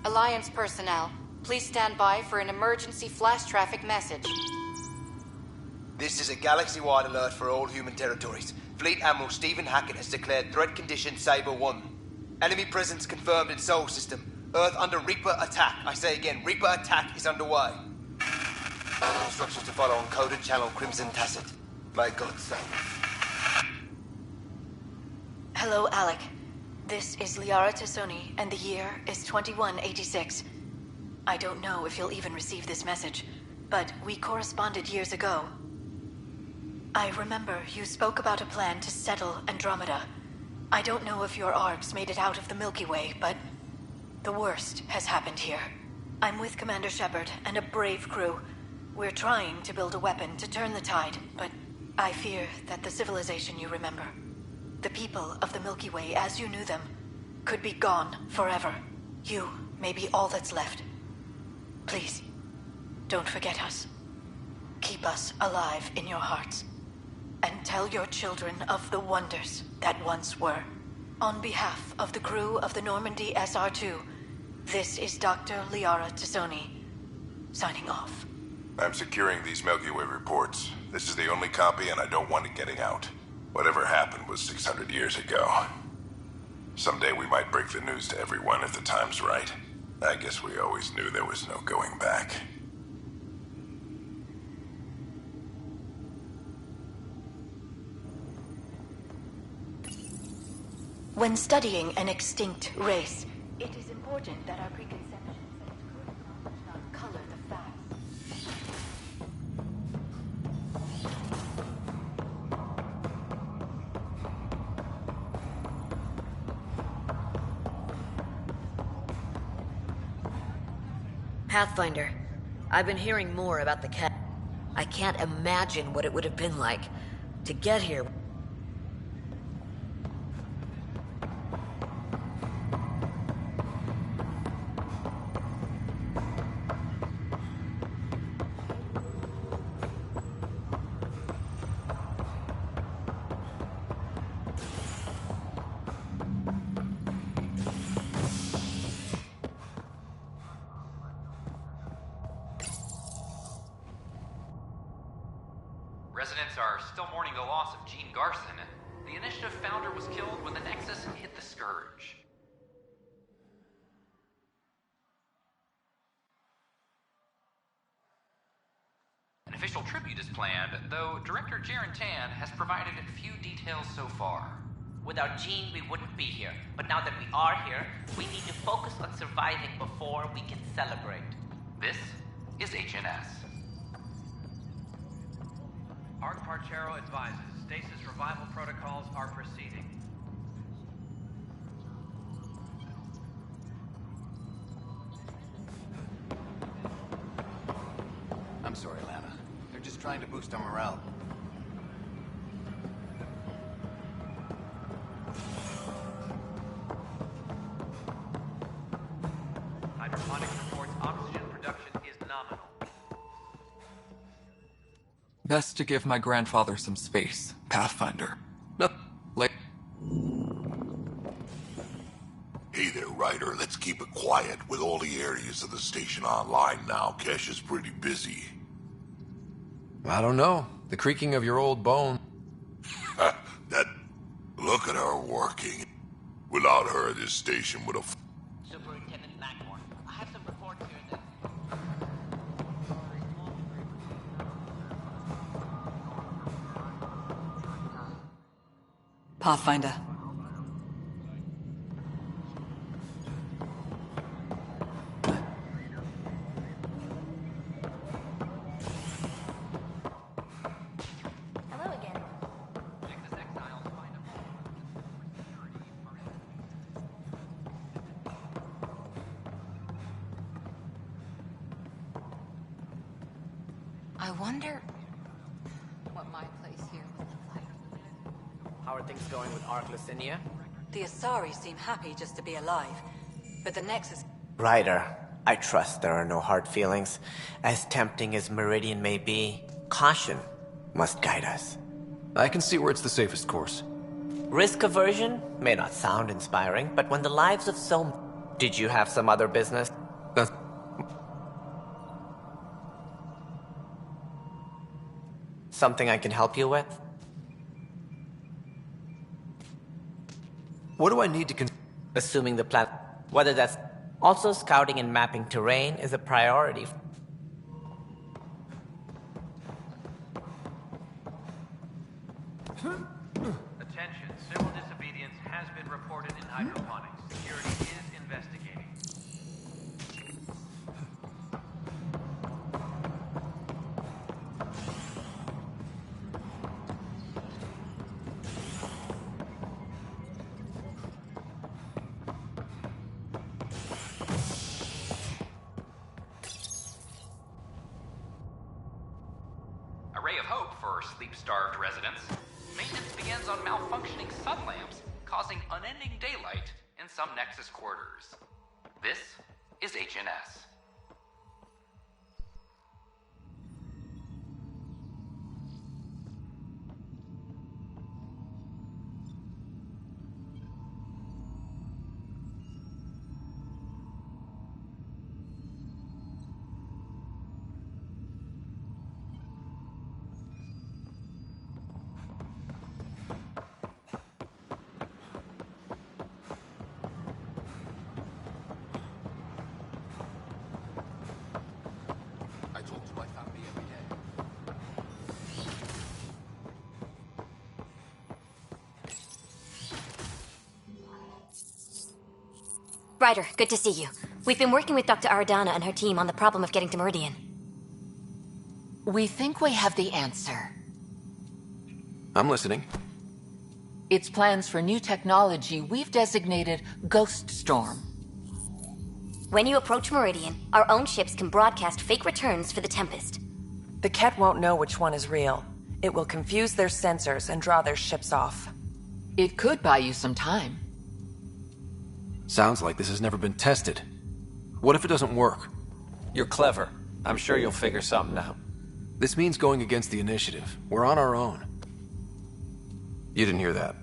Alliance personnel, please stand by for an emergency flash traffic message. This is a galaxy-wide alert for all human territories. Fleet Admiral Stephen Hackett has declared threat condition Saber 1. Enemy presence confirmed in Sol System. Earth under Reaper attack. I say again, Reaper attack is underway. Instructions to follow on coded channel Crimson Tacit. May God save. Hello, Alec. This is Liara Tassoni, and the year is 2186. I don't know if you'll even receive this message, but we corresponded years ago. I remember you spoke about a plan to settle Andromeda. I don't know if your arcs made it out of the Milky Way, but the worst has happened here. I'm with Commander Shepard and a brave crew. We're trying to build a weapon to turn the tide, but I fear that the civilization you remember, the people of the Milky Way as you knew them, could be gone forever. You may be all that's left. Please, don't forget us. Keep us alive in your hearts. And tell your children of the wonders that once were. On behalf of the crew of the Normandy SR-2, this is Dr. Liara Tassoni, signing off. I'm securing these Milky Way reports. This is the only copy, and I don't want it getting out. Whatever happened was 600 years ago. Someday we might break the news to everyone if the time's right. I guess we always knew there was no going back. When studying an extinct race, it is important that our preconceptions and critical knowledge not color the facts. Pathfinder, I've been hearing more about the cat. I can't imagine what it would have been like to get here. Residents are still mourning the loss of Gene Garson. The Initiative founder was killed when the Nexus hit the Scourge. An official tribute is planned, though Director Jaren Tan has provided few details so far. Without Gene, we wouldn't be here. But now that we are here, we need to focus on surviving before we can celebrate. This is HNS. Arc Parchero advises stasis revival protocols are proceeding. I'm sorry, Lana. They're just trying to boost our morale. Hydroponics reports oxygen production is nominal. Best to give my grandfather some space, Pathfinder. No, like. Hey there, Ryder. Let's keep it quiet. With all the areas of the station online now, Kesh is pretty busy. I don't know. The creaking of your old bone. Look at her working. Without her, this station would have... Superintendent Blackmore, I have some reports here that... Pathfinder. Hello again. I wonder what my place here would look like. How are things going with Arc Lucinia? The Asari seem happy just to be alive, but the Nexus... Ryder, I trust there are no hard feelings. As tempting as Meridian may be, caution must guide us. I can see where it's the safest course. Risk aversion may not sound inspiring, but when the lives of so... Did you have some other business? That's... Something I can help you with? What do I need to Assuming the plan... Whether that's... Also, scouting and mapping terrain is a priority. Attention, civil disobedience has been reported in hydroponics. Security is investigating. A ray of hope for sleep-starved residents. Maintenance begins on malfunctioning sun lamps, causing unending daylight in some Nexus quarters. This is HNS. I talk to my family every day. Ryder, good to see you. We've been working with Dr. Aradana and her team on the problem of getting to Meridian. We think we have the answer. I'm listening. It's plans for new technology we've designated Ghost Storm. When you approach Meridian, our own ships can broadcast fake returns for the Tempest. The Ket won't know which one is real. It will confuse their sensors and draw their ships off. It could buy you some time. Sounds like this has never been tested. What if it doesn't work? You're clever. I'm sure you'll figure something out. This means going against the initiative. We're on our own. You didn't hear that.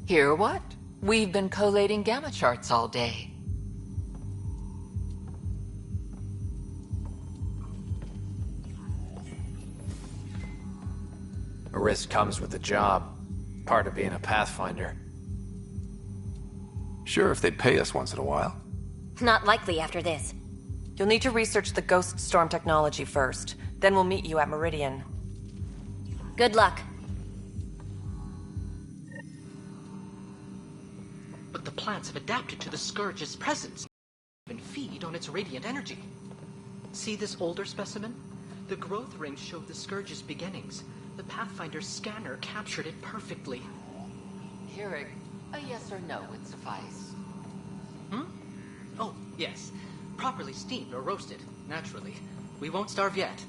Hear what? We've been collating gamma charts all day. A risk comes with the job. Part of being a Pathfinder. Sure, if they'd pay us once in a while. Not likely after this. You'll need to research the Ghost Storm technology first. Then we'll meet you at Meridian. Good luck. But the plants have adapted to the Scourge's presence and feed on its radiant energy. See this older specimen? The growth rings show the Scourge's beginnings. The Pathfinder's scanner captured it perfectly. Hearing, a yes or no would suffice. Oh, yes. Properly steamed or roasted, naturally. We won't starve yet.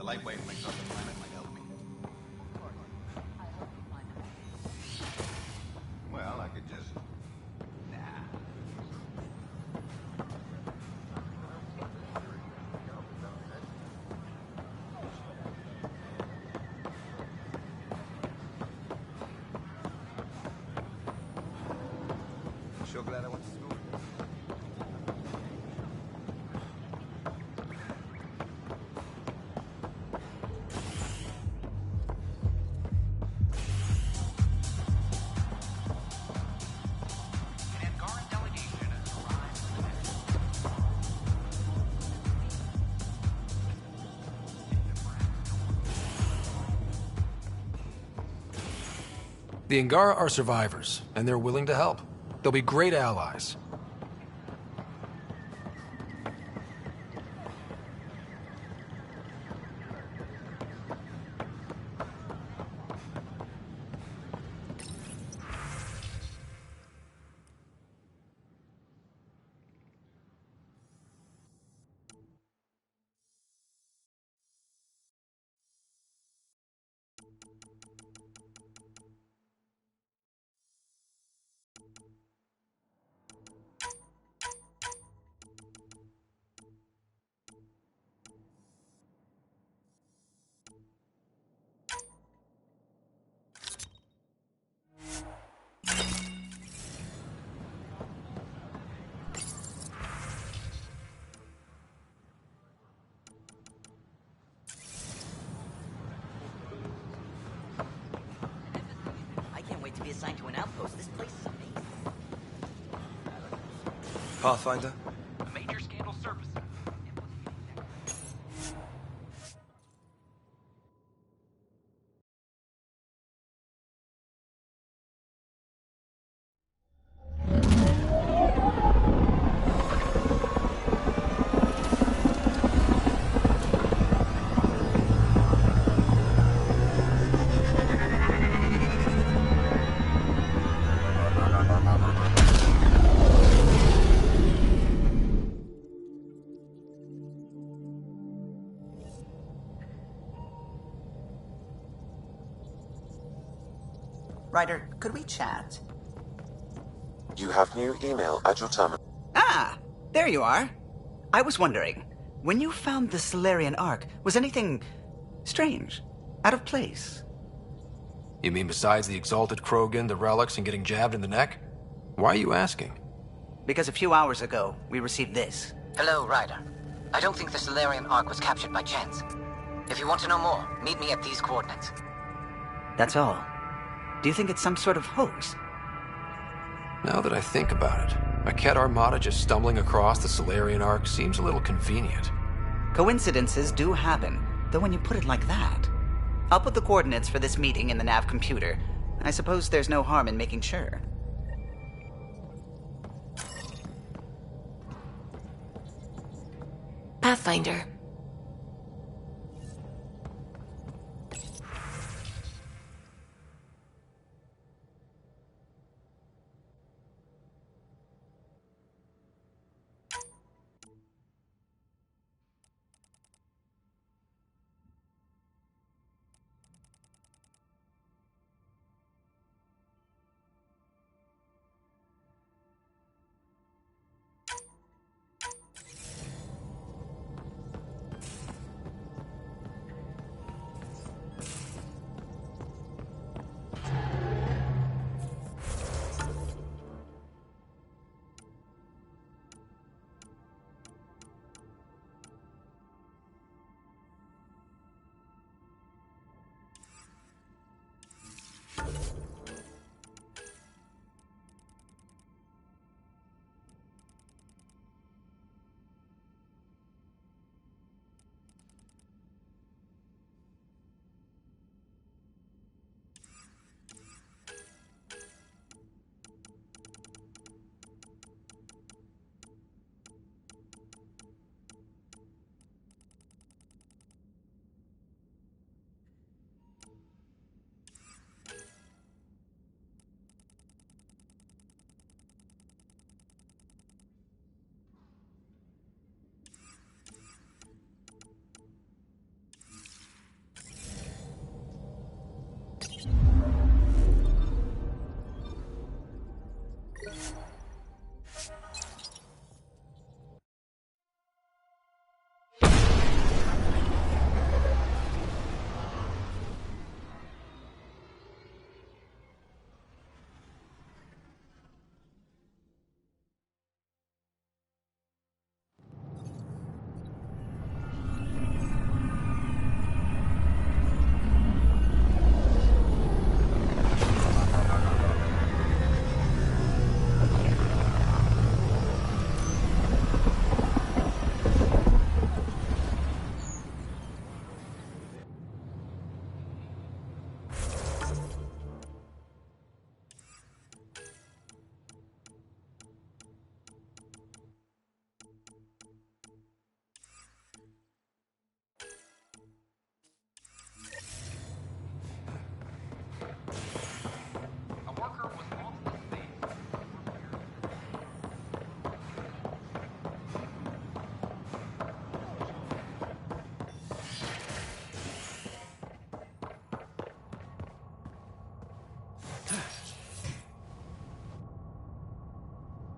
The light wave mix off the planet might help me. Well, I could just... Nah. Sure glad I went to school. The Angara are survivors, and they're willing to help. They'll be great allies. I can't wait to be assigned to an outpost. This place is amazing. Pathfinder? A major scandal surfaces. Ryder, could we chat? You have new email at your terminal. Ah, there you are. I was wondering, when you found the Solarian Ark, was anything strange? Out of place? You mean besides the Exalted Krogan, the relics, and getting jabbed in the neck? Why are you asking? Because a few hours ago, we received this. Hello, Ryder. I don't think the Solarian Ark was captured by chance. If you want to know more, meet me at these coordinates. That's all. Do you think it's some sort of hoax? Now that I think about it, a Ket armada just stumbling across the Solarian Ark seems a little convenient. Coincidences do happen, though when you put it like that. I'll put the coordinates for this meeting in the nav computer. I suppose there's no harm in making sure. Pathfinder.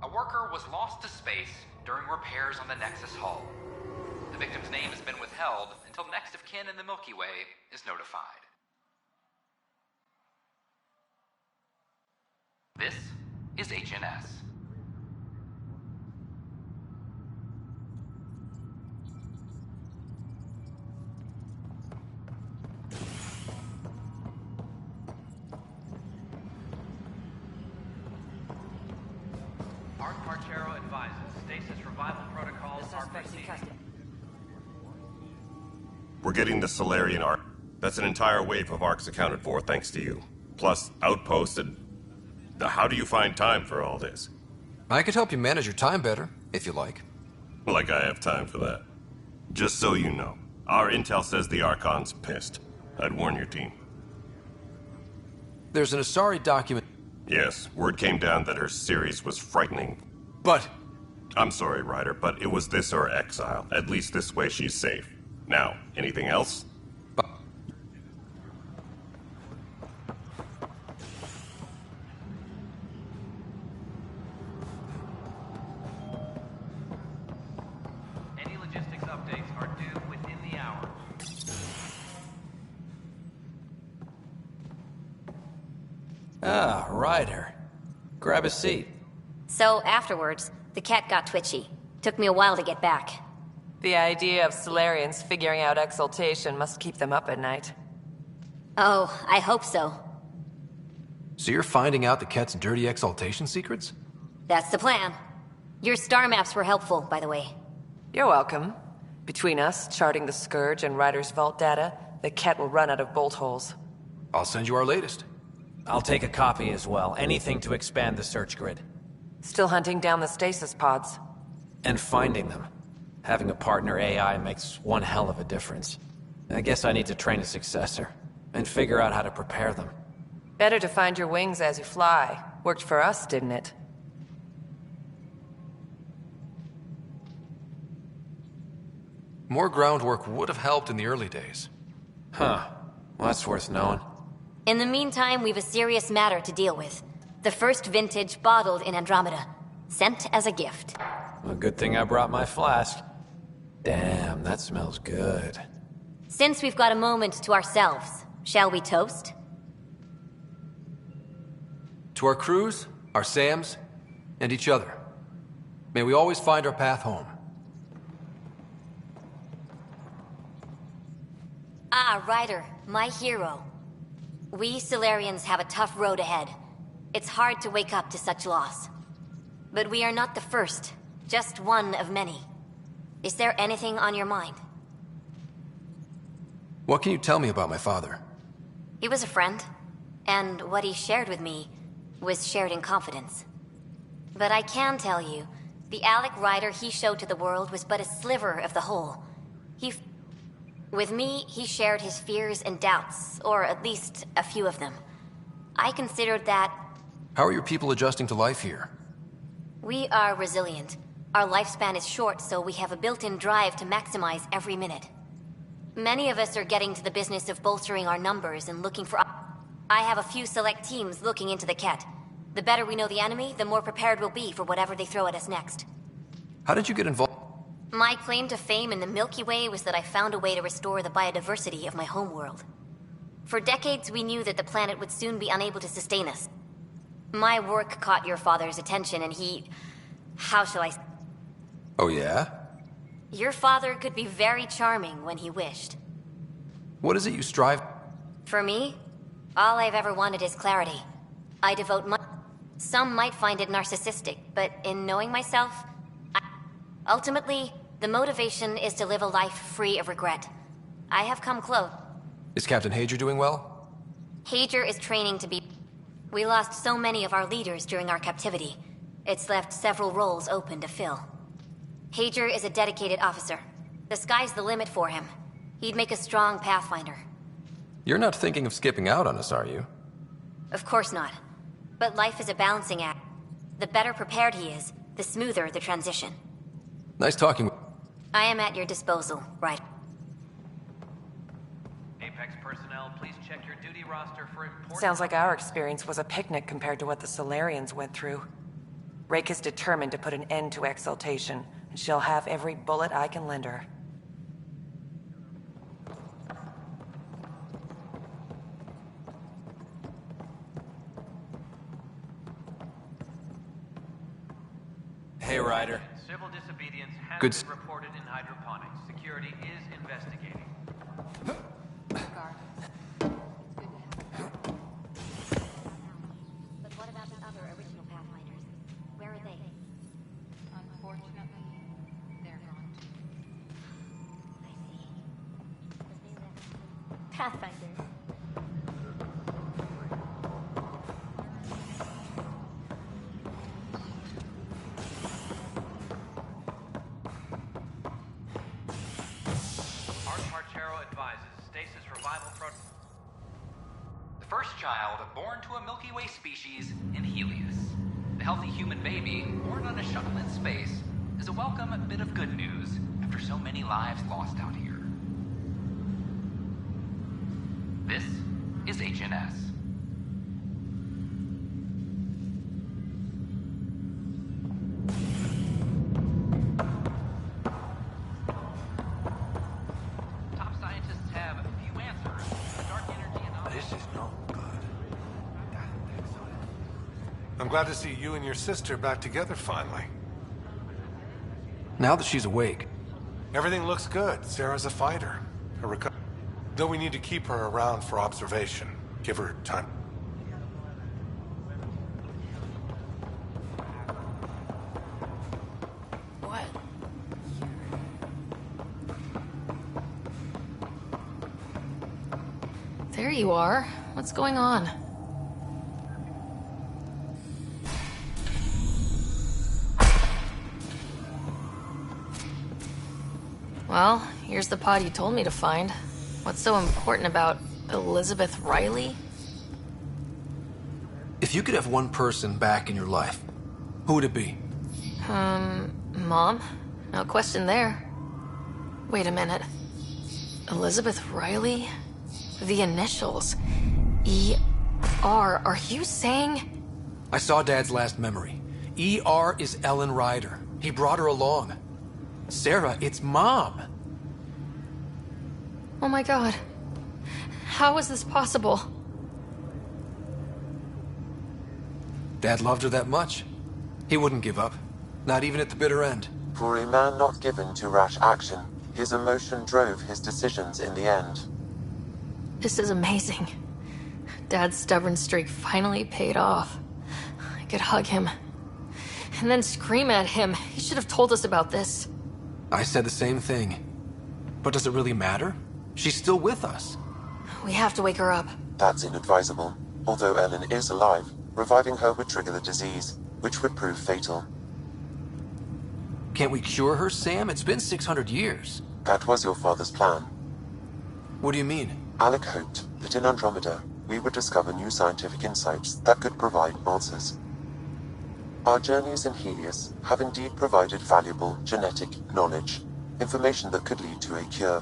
A worker was lost to space during repairs on the Nexus hull. The victim's name has been withheld until next of kin in the Milky Way is notified. This is HNS. Parchero advises stasis revival protocols are proceeding. We're getting the Solarian Arc. That's an entire wave of arcs accounted for, thanks to you. Plus, outposts and... How do you find time for all this? I could help you manage your time better, if you like. Like I have time for that. Just so you know, our intel says the Archon's pissed. I'd warn your team. There's an Asari document... Yes, word came down that her series was frightening. But... I'm sorry, Ryder, but it was this or exile. At least this way she's safe. Now, anything else? Any logistics updates are due within the hour. Ah, Ryder. Grab a seat. So afterwards, the cat got twitchy. Took me a while to get back. The idea of Solarians figuring out exaltation must keep them up at night. Oh, I hope so. So you're finding out the Ket's dirty exaltation secrets? That's the plan. Your star maps were helpful, by the way. You're welcome. Between us, charting the Scourge and Ryder's vault data, the Ket will run out of bolt holes. I'll send you our latest. I'll take a copy as well. Anything to expand the search grid. Still hunting down the stasis pods. And finding them. Having a partner AI makes one hell of a difference. I guess I need to train a successor, and figure out how to prepare them. Better to find your wings as you fly. Worked for us, didn't it? More groundwork would have helped in the early days. Huh. Well, that's worth knowing. In the meantime, we've a serious matter to deal with. The first vintage bottled in Andromeda. Sent as a gift. A good thing I brought my flask. Damn, that smells good. Since we've got a moment to ourselves, shall we toast? To our crews, our Sams, and each other. May we always find our path home. Ah, Ryder, my hero. We Solarians have a tough road ahead. It's hard to wake up to such loss. But we are not the first, just one of many. Is there anything on your mind? What can you tell me about my father? He was a friend, and what he shared with me was shared in confidence. But I can tell you, the Alec Ryder he showed to the world was but a sliver of the whole. With me, he shared his fears and doubts, or at least a few of them. I considered that... How are your people adjusting to life here? We are resilient. Our lifespan is short, so we have a built-in drive to maximize every minute. Many of us are getting to the business of bolstering our numbers and looking for... I have a few select teams looking into the Ket. The better we know the enemy, the more prepared we'll be for whatever they throw at us next. How did you get involved? My claim to fame in the Milky Way was that I found a way to restore the biodiversity of my homeworld. For decades, we knew that the planet would soon be unable to sustain us. My work caught your father's attention, and he... how shall I... Oh, yeah? Your father could be very charming when he wished. What is it you strive... For me, all I've ever wanted is clarity. I devote much... Some might find it narcissistic, but in knowing myself... Ultimately, the motivation is to live a life free of regret. I have come close. Is Captain Hager doing well? Hager is training to be... We lost so many of our leaders during our captivity. It's left several roles open to fill. Hager is a dedicated officer. The sky's the limit for him. He'd make a strong Pathfinder. You're not thinking of skipping out on us, are you? Of course not. But life is a balancing act. The better prepared he is, the smoother the transition. Nice talking. I am at your disposal, right? Apex personnel, please check your duty roster for important... Sounds like our experience was a picnic compared to what the Solarians went through. Rake is determined to put an end to exaltation, and she'll have every bullet I can lend her. Hey, Ryder. Civil disobedience has Good been reported in hydroponics. Security is investigating. But what about the other original Pathfinders? Where are they? Unfortunately, they're gone too. I see. Pathfinders. The first child born to a Milky Way species in Helios. The healthy human baby, born on a shuttle in space, is a welcome bit of good news after so many lives lost out here. This is HNS. Top scientists have a few answers. Dark energy and This is no good. I'm glad to see you and your sister back together finally. Now that she's awake. Everything looks good. Sarah's a fighter. Though we need to keep her around for observation. Give her time. What? There you are. What's going on? Well, here's the pod you told me to find. What's so important about Elizabeth Riley? If you could have one person back in your life, who would it be? Mom? No question there. Wait a minute. Elizabeth Riley? The initials. E.R. Are you saying? I saw Dad's last memory. E.R. is Ellen Ryder. He brought her along. Sarah, it's Mom. Oh my god. How is this possible? Dad loved her that much. He wouldn't give up. Not even at the bitter end. For a man not given to rash action, his emotion drove his decisions in the end. This is amazing. Dad's stubborn streak finally paid off. I could hug him. And then scream at him. He should have told us about this. I said the same thing. But does it really matter? She's still with us. We have to wake her up. That's inadvisable. Although Ellen is alive, reviving her would trigger the disease, which would prove fatal. Can't we cure her, Sam? It's been 600 years. That was your father's plan. What do you mean? Alec hoped that in Andromeda, we would discover new scientific insights that could provide answers. Our journeys in Helios have indeed provided valuable genetic knowledge, information that could lead to a cure.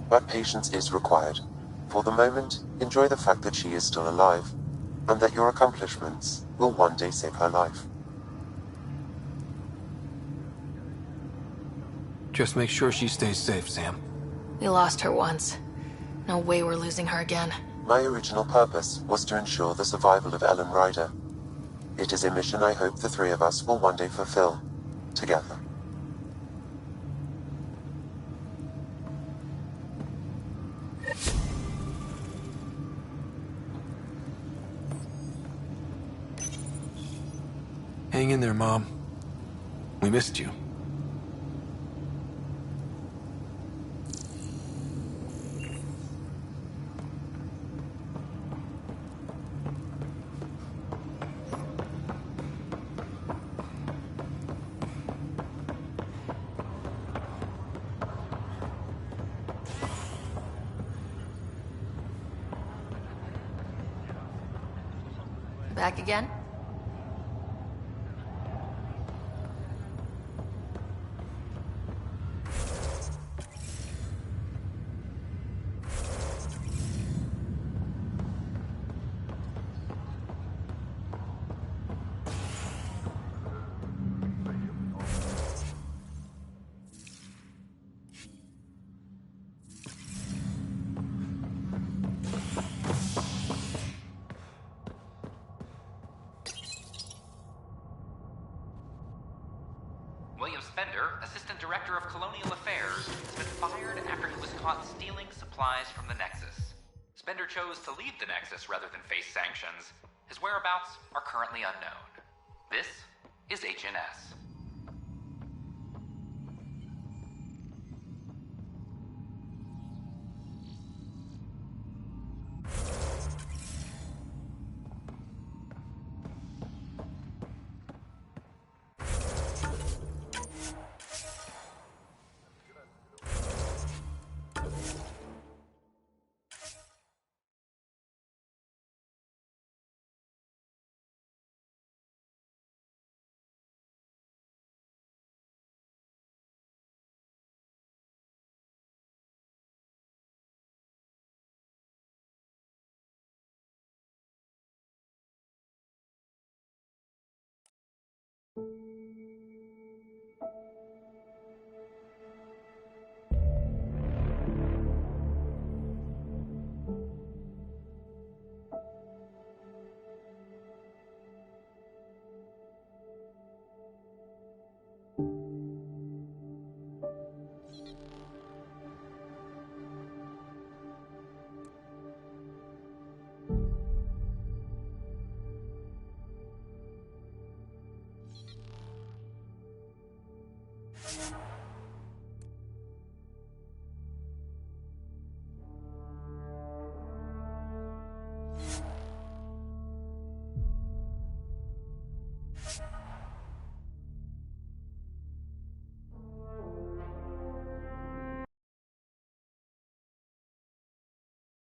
But patience is required. For the moment, enjoy the fact that she is still alive. and that your accomplishments will one day save her life. Just make sure she stays safe, Sam. We lost her once. No way we're losing her again. My original purpose was to ensure the survival of Ellen Ryder. It is a mission I hope the three of us will one day fulfill, together. Hang in there, Mom. We missed you. Back again? William Spender, Assistant Director of Colonial Affairs, has been fired after he was caught stealing supplies from the Nexus. Spender chose to leave the Nexus rather than face sanctions. His whereabouts are currently unknown. This is HNS.